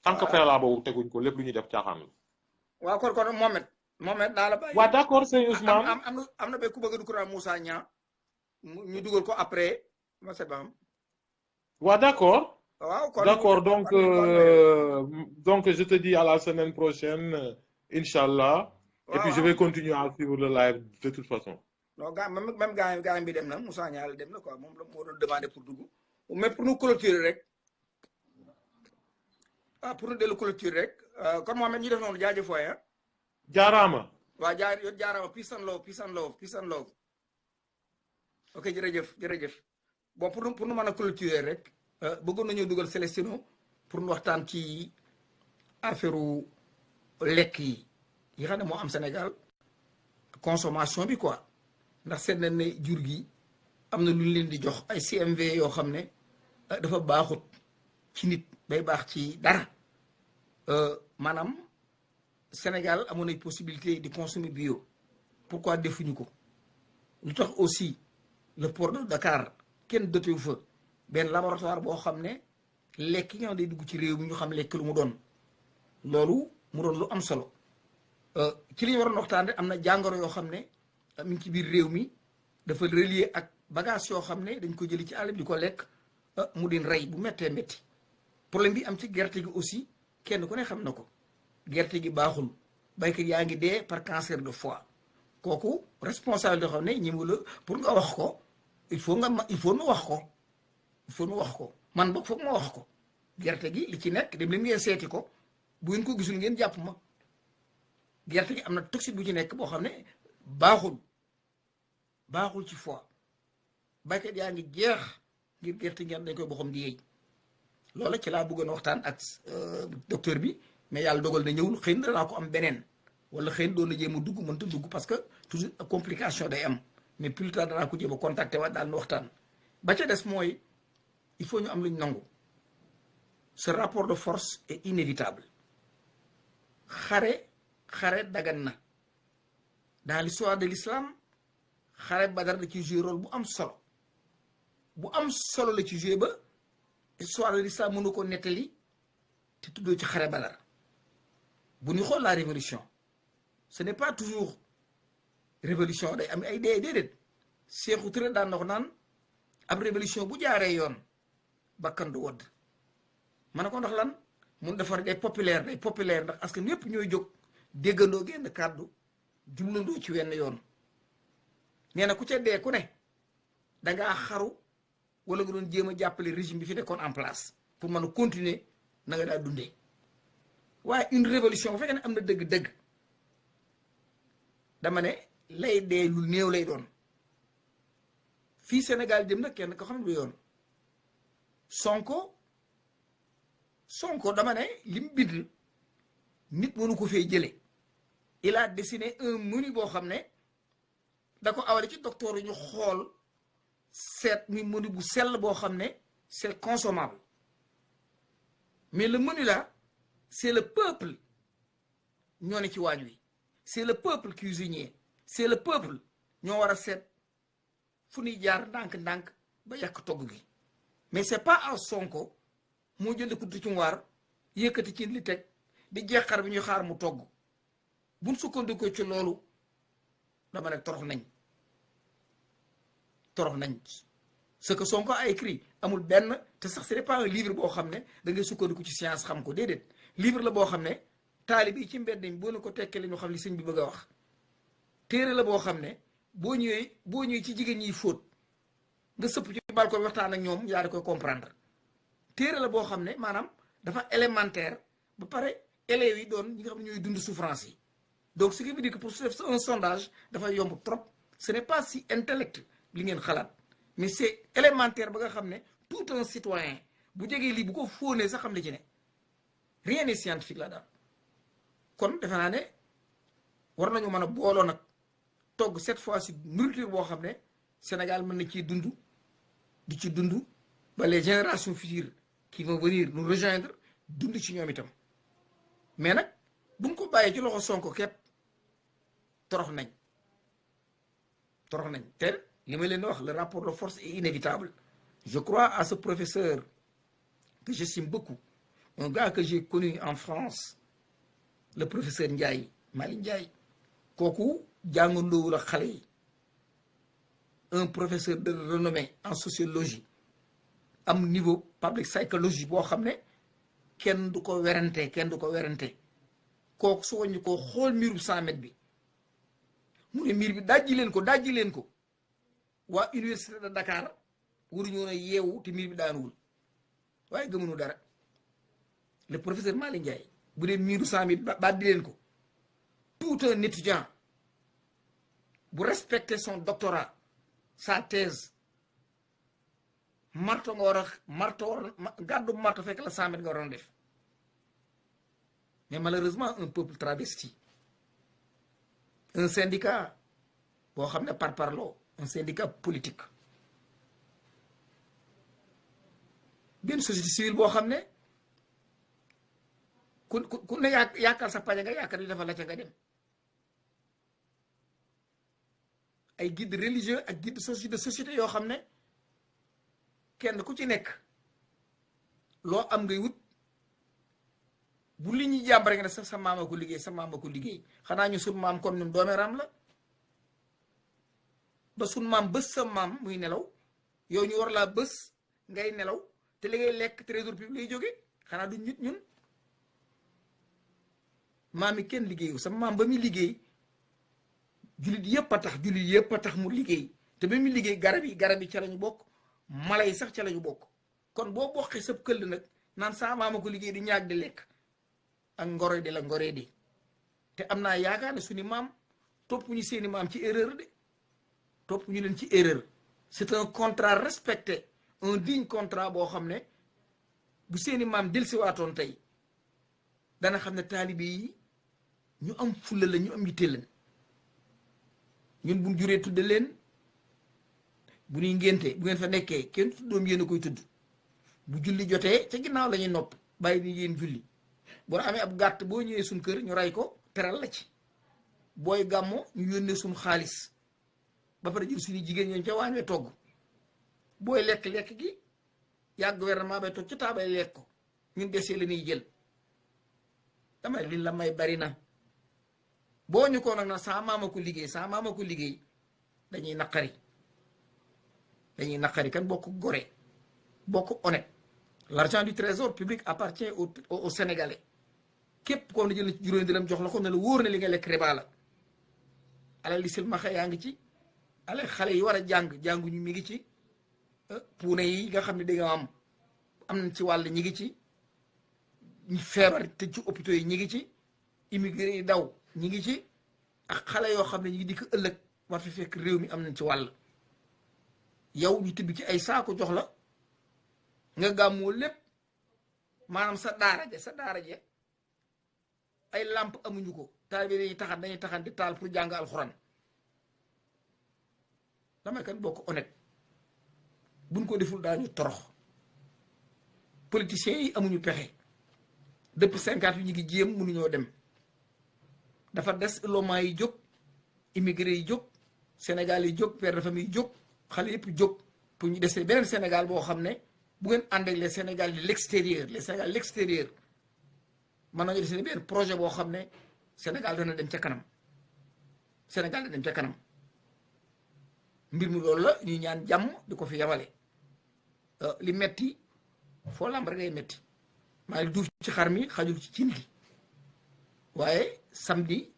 tant que préalable boobu teguñu ko lépp lu ñuy def caaxaan la. waaw kon Mohamed naa la bàyyi. waaw d'accord sëñ Ousmane. am na ba ku bëgg a dugg Moussa Niang ñu dugal ko après ma seet ba am. waaw d'accord. waaw kon d'accord donc je te dis à la semaine prochaine Inch'Allah. Et puis je vais continuer à suivre le live de toute façon. non même gars bi dem na Moussa Niang dem na quoi moom la moo doon demandé pour dugg mais pour nous clôturer rek pour nous dellu clôturer rek kon Mohamed ñu def noonu jaajëf waay jaaraama. waaw jaaraama peace and love ok jërëjëf bon pour nu mën a clôturer rek bëggoon nañoo dugal Célestino pour nu waxtaan ci affaire lekk yi xam ne moo am Sénégal consommation bi quoi ndax seet nañ ne jur gi am na lu ñu leen di jox ay CMV yoo xam ne dafa baaxut ci nit day baax ci dara maanaam Sénégal amoon ay possibilité di consommer bio pourquoi defuñu ko lu tax aussi le port de Dakar kenn dotewu fa benn laboratoire boo xam ne lekk yi nga day dugg ci réew mi ñu xam lekk lu mu doon loolu mu doon lu am solo ci li ñu waroon waxtaan am na jàngoro yoo xam ne mi ngi ci biir réew mi dafa relier ak bagage yoo xam ne dañ ko jëli ci àll bi di ko lekk mu din rey bu méttee métti problème bi am ci gerte gi aussi kenn ku ne xam na ko gerte gi baaxul baykat yaa ngi dee par cancer de foie kooku responsable yoo xam ne ñi mu la pour nga wax ko il faut nu wax ko nu wax ko man boog foog ma wax ko gerte gi li ci nekk dem leen ngeen seeti ko bu ngeen ko gisul ngeen jàpp ma gerte gi am na toxique bu ci nekk boo xam ne baaxul ci foie baykat yaa ngi jeex ngir gerte gi dañ koy boxam di yéey loola ci laa bëggoon waxtaan ak docteur bi mais yàlla dogal na ñëwul xëy na danaa ko am beneen wala xëy na doon na jéem a dugg mënta dugg parce que toujours complication day am mais plus tard danaa ko jéem a contacté waat daal na waxtaan ba ca des mooy il faut ñu am lu ñu nangu ce rapport de force est inévitable xare dagan na dans l'histoire de l'islam xare Badar da ci joué rôle bu am solo la ci joué ba histoire de l'islam mënu ko nettali te tuddoo ci xare Badar bu ñu xool la révolution ce n'est pas toujours révolution day am ay dee déedéet Sékou Touré daan na ko naan ab révolution bu jaaree yoon bakkan du wodd ma ne ko ndax lan mun defar day populaire ndax askan yépp ñooy jóg déggandoo génn kàddu jublandoo ci wenn yoon nee na ku ca dee ku ne dangaa xaru wala nga doon jéem a jàppale régime bi fi nekkoon en place pour mën a continuer na nga daa dundee waaye une révolution bu fekkee ne am na dëgg-dëgg dama ne lay dee lu néew lay doon fii Sénégal jëm nag kenn ko xam ne du yoon Sonko dama ne lim bind nit mënu ko fee jële il a dessiné un menu boo xam ne da ko awale ci docteur yi ñu xool seet muy menu bu sell boo xam ne c'est consommable mais le menu là c'est le peuple ñoo ne ci waañ wi c'est le peuple cuisinier c'est le peuple ñoo war a seet fu ñuy jaar ndànk-ndànk ba yàq togg gi mais c'est pas à Sonko moo jënd kutu ci waar yëkkati ci li teg di jeexar bi ñuy xaar mu togg buñ sukkandikoo ci loolu dama ne torox nañ ce que Sonko a écrit amul benn te sax ce n'est pas un livre boo xam ne da ngay sukkandiku ci science xam ko déedéet livre la boo xam ne taalib yi ci mbedd mi boo ne ko tekkee la ñu xam li sëñ bi bëgg a wax téere la boo xam ne boo ñëwee ci jigéen ñiy fóot nga sëpp ci balcon waxtaan ak ñoom yaa di koy comprendre téere la boo xam ne maanaam dafa élémentaire ba pare élèves yi doon ñi nga xam ne ñooy dund souffrance yi donc ce qui veut dire que pour faire un sondage dafay yomb trop ce n'est pas si intellect li ngeen xalaat mais c'est élémentaire ba nga xam ne tout un citoyen bu jegee lii bu ko fóonee sax xam li ci ne rien n'est scientifique là daal kon defe naa ne war nañu mën a booloo nag togg cette fois ci nourriture boo xam ne Sénégal mën na ciy dund di ci dund ba les générations futures qui vont venir nous rejoindre dund ci ñoom itam mais nag bu ñu ko bàyyee ci loxo Sonko képp torox nañ te li ma leen wax le rapport de force est inévitable je crois à ce professeur que j'estime beaucoup un gars que j'ai connu en France le professeur Ndiaye Malick Ndiaye kooku jàngandoowul ak xale yi un professeur de renommée en sociologie am niveau public psychologie boo xam ne kenn du ko werante kooku su wañu ko xool miiru 100 mètres bi mu ne miir bi dajji leen ko waa université de Dakar waruñu woon a yeewu te miir bi daanuwul waaye gëmunu dara le professeur Malick Ndiaye bu dee miiru 100 mètres dajji leen ko tout un étudiant bu respecter son doctorat sa thèse marto nga war a gàddu marto fekk la 100 mètres nga waroon def mais malheureusement un peuple travesti un syndicat boo xam ne par parloo un syndicat politique benn société civile boo xam ne ku ne yaakaar sa paja nga yaakaar yu defal la ca nga dem ay guide religieux ak guide de société yoo xam ne kenn ku ci nekk loo am ngay wut bu li ñuy jàmb rek ne sa maama ko liggéey sa maama ko liggéey xanaa ñu sun maam kon ñun doomeeraam la ba sun maam bés sa maam muy nelaw yow ñu war laa bés ngay nelaw te li ngay lekk trésor public lay jóge xanaa du nit ñun maam yi kenn liggéeyu sa maam ba muy liggéey jullit yëpp a tax jullit yëpp a tax mu liggéey te ba muy liggéey garab yi ca lañu bokk mala yi sax ca lañu bokk kon boo bokkee sab këll nag naan sa maama ko liggéey di ñaag di lekk ak ngoro di la ngoree di te am naa yaakaar ne suñu maam topp ñu seeni maam ci erreur de topp ñu leen ci erreur c'est un contrat respecté un digne contrat boo xam ne bu seeni maam dellusiwaatoon tey dana xam ne taalibe yi ñu am fulla la ñu am yitte leen ñun buñ juree tudde leen bu ñuy ngénte bu ngeen fa nekkee kenn tuddoom yéen a koy tudd bu julli jotee ca ginnaaw la ñuy nopp bàyyi ni yéen julli boo amee ab gàtt boo ñëwee suñ kër ñu rey ko teral la ci booy gàmmo ñu yónnee suñ xaalis ba pare jël suñu jigéen ñoom ca waañee togg booy lekk gi yàgg gouvernement bay toog ca taabay lekk ko ñun desee la ñuy jël damay liñ la may bari na boo ñu ko nag na sa maama ko liggéey dañuy naqari kan bokk gore bokk honnête l'argent du trésor public appartient au Sénégalais képp koo ne jël na ci juróomi dërëm jox la ko ne la wóor na li nga lekk riba la alal li silmaxa yaa ngi ci alal xale yi war a jànguñu mi ngi ci puune yi nga xam ne da am nañ ci wàll ñi ngi ci ñu feebar te ci hôpitaux yi ñi ngi ci immigré yi daw ñi ngi ci ak xale yoo xam ne ñi ngi di ko ëllëg war fi fekk réew mi am nañ ci wàll yow ñu tibb ci ay saako jox la nga gàmmoo lépp maanaam sa daara je ay làmp amuñu ko taalibe dañuy taxan di taal pour jàng alxuraan damay kan bokk honnête buñ ko deful daañu torox politiciens yi amuñu pexe depuis 50 yi ñu ngi jéem mënuñoo dem dafa des loma yi jóg immigré yi jóg Sénégal yi jóg père de famille yi jóg xale yëpp jóg pour ñu desee beneen Sénégal boo xam ne bu ngeen ànd ak les Sénégal de l'extérieur les Sénégal de l'extérieur mën nañu desee benn projet boo xam ne Sénégal dana dem ca kanam mbir mi loolu la ñuy ñaan jàmm di ko fi yamale li metti foo lamb rek ngay metti maa ngi duuf ci xar mi xajul ci cin gi waaye samedi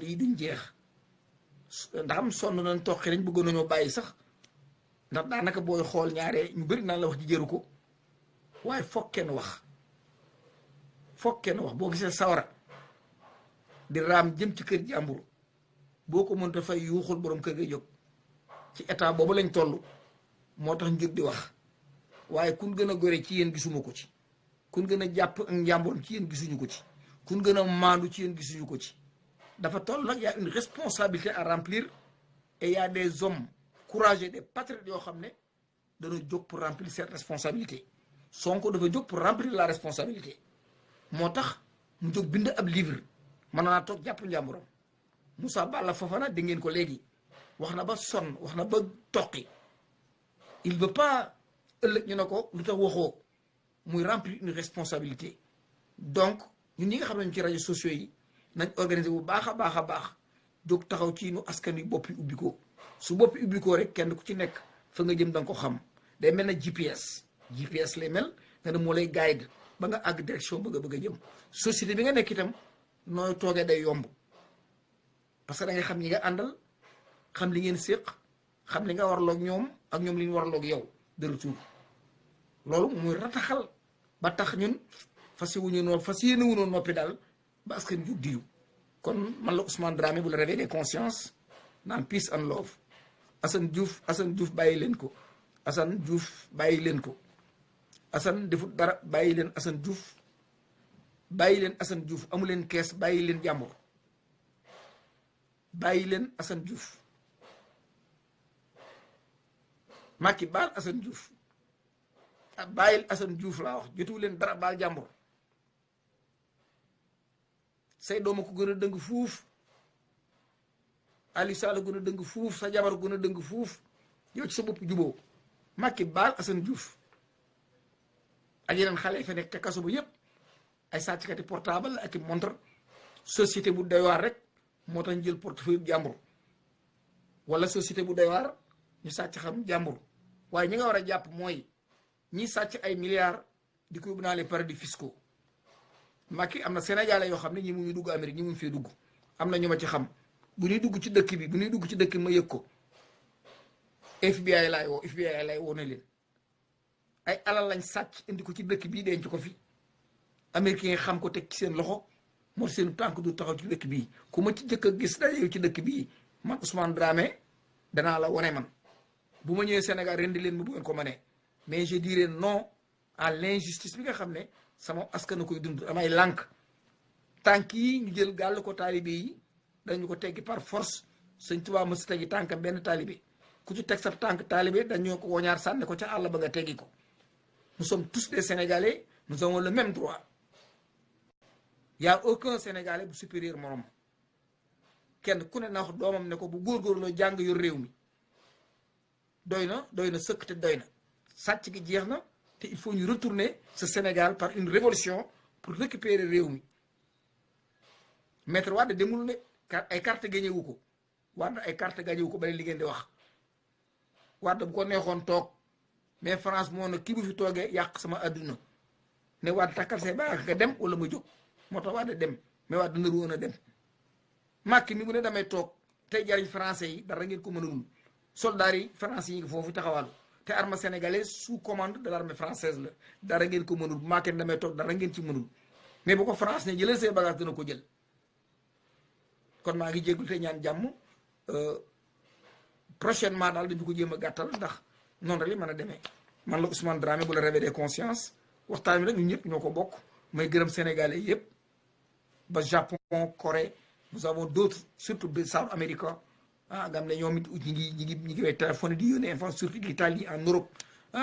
yi duñ jeex ndax am sonn nañ toqi nañ bëggoon nañoo bàyyi sax ndax daanaka booy xool ñaare ñu bëri naan la wax ji jëru ko waaye foog kenn wax boo gisee sawara di raam jëm ci kër jàmbur boo ko mënta fay yuuxul borom kër ga jóg ci état boobu lañ toll moo tax ñu jóg di wax waaye kun gën a gore ci yéen gisuma ko ci kun gën a jàpp ak njàmboon ci yéen gisuñu ko ci kun gën a maandu ci yéen gisuñu ko ci dafa toll nag y a une responsabilité à remplir et y a des hommes courageux des patriotes yoo xam ne dana jóg pour remplir cette responsabilité Sonko dafa jóg pour remplir la responsabilité moo tax mu jóg bind ab livre mën naa toog jàpp njàmburam Moussa Balla Fofana dégg ngeen ko léegi wax na ba sonn wax na ba toqi il veut pas ëllëg ñu ne ko lu tax waxoo muy remplir une responsabilité donc ñun ñi nga xam ne ñu ci rajo sociaux yi nañ organiser bu baax a baax jóg taxaw ci nu askan wi boppi ubbi ko su boppi ubbi ko rek kenn ku ci nekk fa nga jëm da nga ko xam day mel na GPS lay mel nga ne moo lay guide ba nga àgg direction bëgg a jëm société bi nga nekk itam nooy toogee day yomb parce que da ngay xam ñi nga àndal xam li ngeen séq xam li nga warloog ñoom ak ñoom li ñu warloog yow de retour loolu muy rataxal ba tax ñun fas yéene wuñu noppi daal ba askan jóg diyu kon man la Ousmane Dramé bu la réveil des consciences naan peace and love Assane Diouf bàyyi leen ko Assane defut dara bàyyi leen Assane Diouf amu leen kees bàyyi leen jàmbur bàyyi leen Assane Diouf Macky baal Assane Diouf bàyyil Assane Diouf laa wax jotu leen dara baal jàmbur say dooma ko gën a dëng fuuf Aliou Sall gën a dëng fuuf sa jabar gën a dëng fuuf yow ci sa bopp juboo Macky baal Assane Diouf ak yeneen xale yi fa nekk ca kaso ba yépp ay sàcckati portable ak i montre société bu doy waar rek moo tax ñu jël portefeuille jàmbur wala société bu doy waar ñu sàcc xam jàmbur waaye ñi nga war a jàpp mooy ñi sàcc ay milliards di ko yóbbu dans les paradis fiscaux Macky am na sénégalais yoo xam ne ñi mu ngi dugg Amérique ñi mu ngi fee dugg am na ñu ma ci xam bu ñuy dugg ci dëkk bi bu ñuy dugg ci dëkk bi ma yëg ko FBI lay woo ne leen ay alal lañ sàcc indi ko ci dëkk bii denc ko fi américain yi xam ko teg ci seen loxo moo seen tànk du taxaw ci dëkk bii ku ma ci jëkk a gis daje ci dëkk bii man Ousmane Dramé danaa la wone man bu ma ñëwee Sénégal rendi leen ma bu ngeen ko mënee mais je dirais non à l'injustice bi nga xam ne sama askan na koy dund damay lànk tànk yi ñu jël gàll ko taalibe yi dañu ko teggi par force Sëñ Tuubaa mës teggi tànkam benn taalibe ku ci teg sa tànk taalibe dañoo ko woñaar sànni ko ca àll ba nga teggi ko nous sommes tous des Sénégalais nous avons le même droit y a aucun Sénégalais bu supérieur morom kenn ku ne na wax doomam ne ko bu góorgóorloo jàng yor réew mi doy na sëkk te doy na sàcc gi jeex na te il faut ñu retourner ce Sénégal par une révolution pour récupérer réew mi Maître Wade demul ne ay carte gagné wu ko Wade ay carte gagné wu ko bale li ngeen di wax Wade bu ko neexoon toog mais France moo ne kii bu fi toogee yàq sama adduna ne Wade takkal say baax nga dem wala ma jóg moo tax Wade dem mais Wade dina woon a dem Macky mi mu ne damay toog tey jariñ français yi dara ngeen ko mënul soldats yi français yi foofu taxawal te armée sénégalaise sous commande de l'armée française la dara ngeen ko mënul Macky damay toog dara ngeen ci mënul mais bu ko France ne jëlee say bagage dina ko jël kon maa ngi jéggul te ñaan jàmm prochainement daal dañu ko jéem a gàttal ndax noonu rek li mën a demee man la Ousmane Dramé bu la réveil des consciences waxtaan bi nag ñun ñëpp ñoo ko bokk may gërëm sénégalais yëpp ba Japon Corée nous avons d'autres surtout de South America nga xam ne ñoom it ñi ngi way téléphone di yónnee information surtout l'Italie en Europe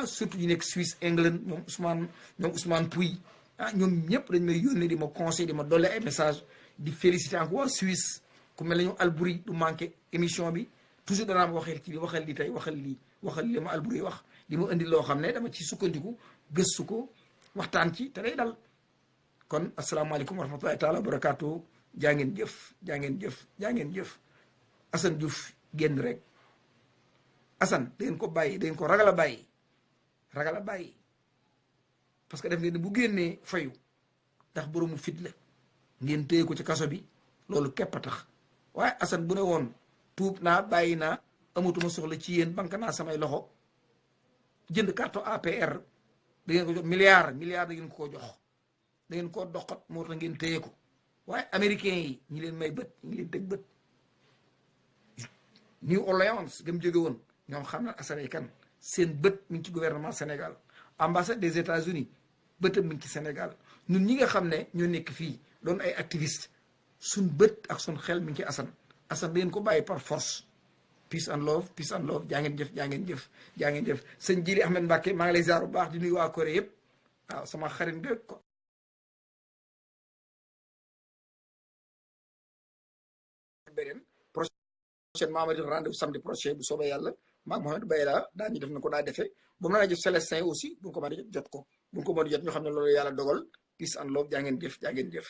surtout ñu nekk Suisse England ñoom Ousmane Pouy ñoom ñëpp dañ may yónnee di ma conseil di ma dolli ay message di féliciter encore waa Suisse ku mel ne ñoom Albouri du manqué émission bi toujours danaa ma waxal ci li waxal li tey waxal li ma Albouri wax di ma indi loo xam ne dama ci sukkandiku gëstu ko waxtaan ci te day dal kon asalaamaaleykum wa rahmatullahi taala wa barakaatu jaa ngeen jëf Assane Diouf génn rek Assane dangeen ko bàyyi dangeen ko ragal a bàyyi parce que def ngeen bu génnee fayu ndax boroomu fit la ngeen téye ko ci kaso bi loolu képp a tax waaye Assane bu ne woon tuub naa bàyyi naa amatuma soxla ci yéen banque naa samay loxo jënd carte APR da ngeen ko jox milliard da ngeen ko jox da ngeen koo doxat moo tax ngeen téye ko waaye américains yi ñi leen may bët ñi leen teg bët New Orleans gëm jóge woon ñoom xam na Assane kan seen bët mi ngi ci gouvernement Sénégal ambassade des États-Unis bëtam mi ngi ci Sénégal ñun ñi nga xam ne ñoo nekk fii doon ay activiste suñ bët ak suñ xel mi ngi ci Assane da ngeen ko bàyyi par force peace and love jaa ngeen jëf sëñ Jili Ahmed Mbacke maa ngi lay ziar bu baax di nuyu waa Corée yëpp waaw sama xarit nga beneen prochainement ma def rendez-vous samedi prochain bu soobee yàlla maag Mohamed Bayla daañu def na ko daa defee bu mu la jot Célestin aussi bu ñu ko mën a jot ko bu ñu ko mën a jot ñu xam ne loolu yàlla dogal peace and love jaa ngeen jëf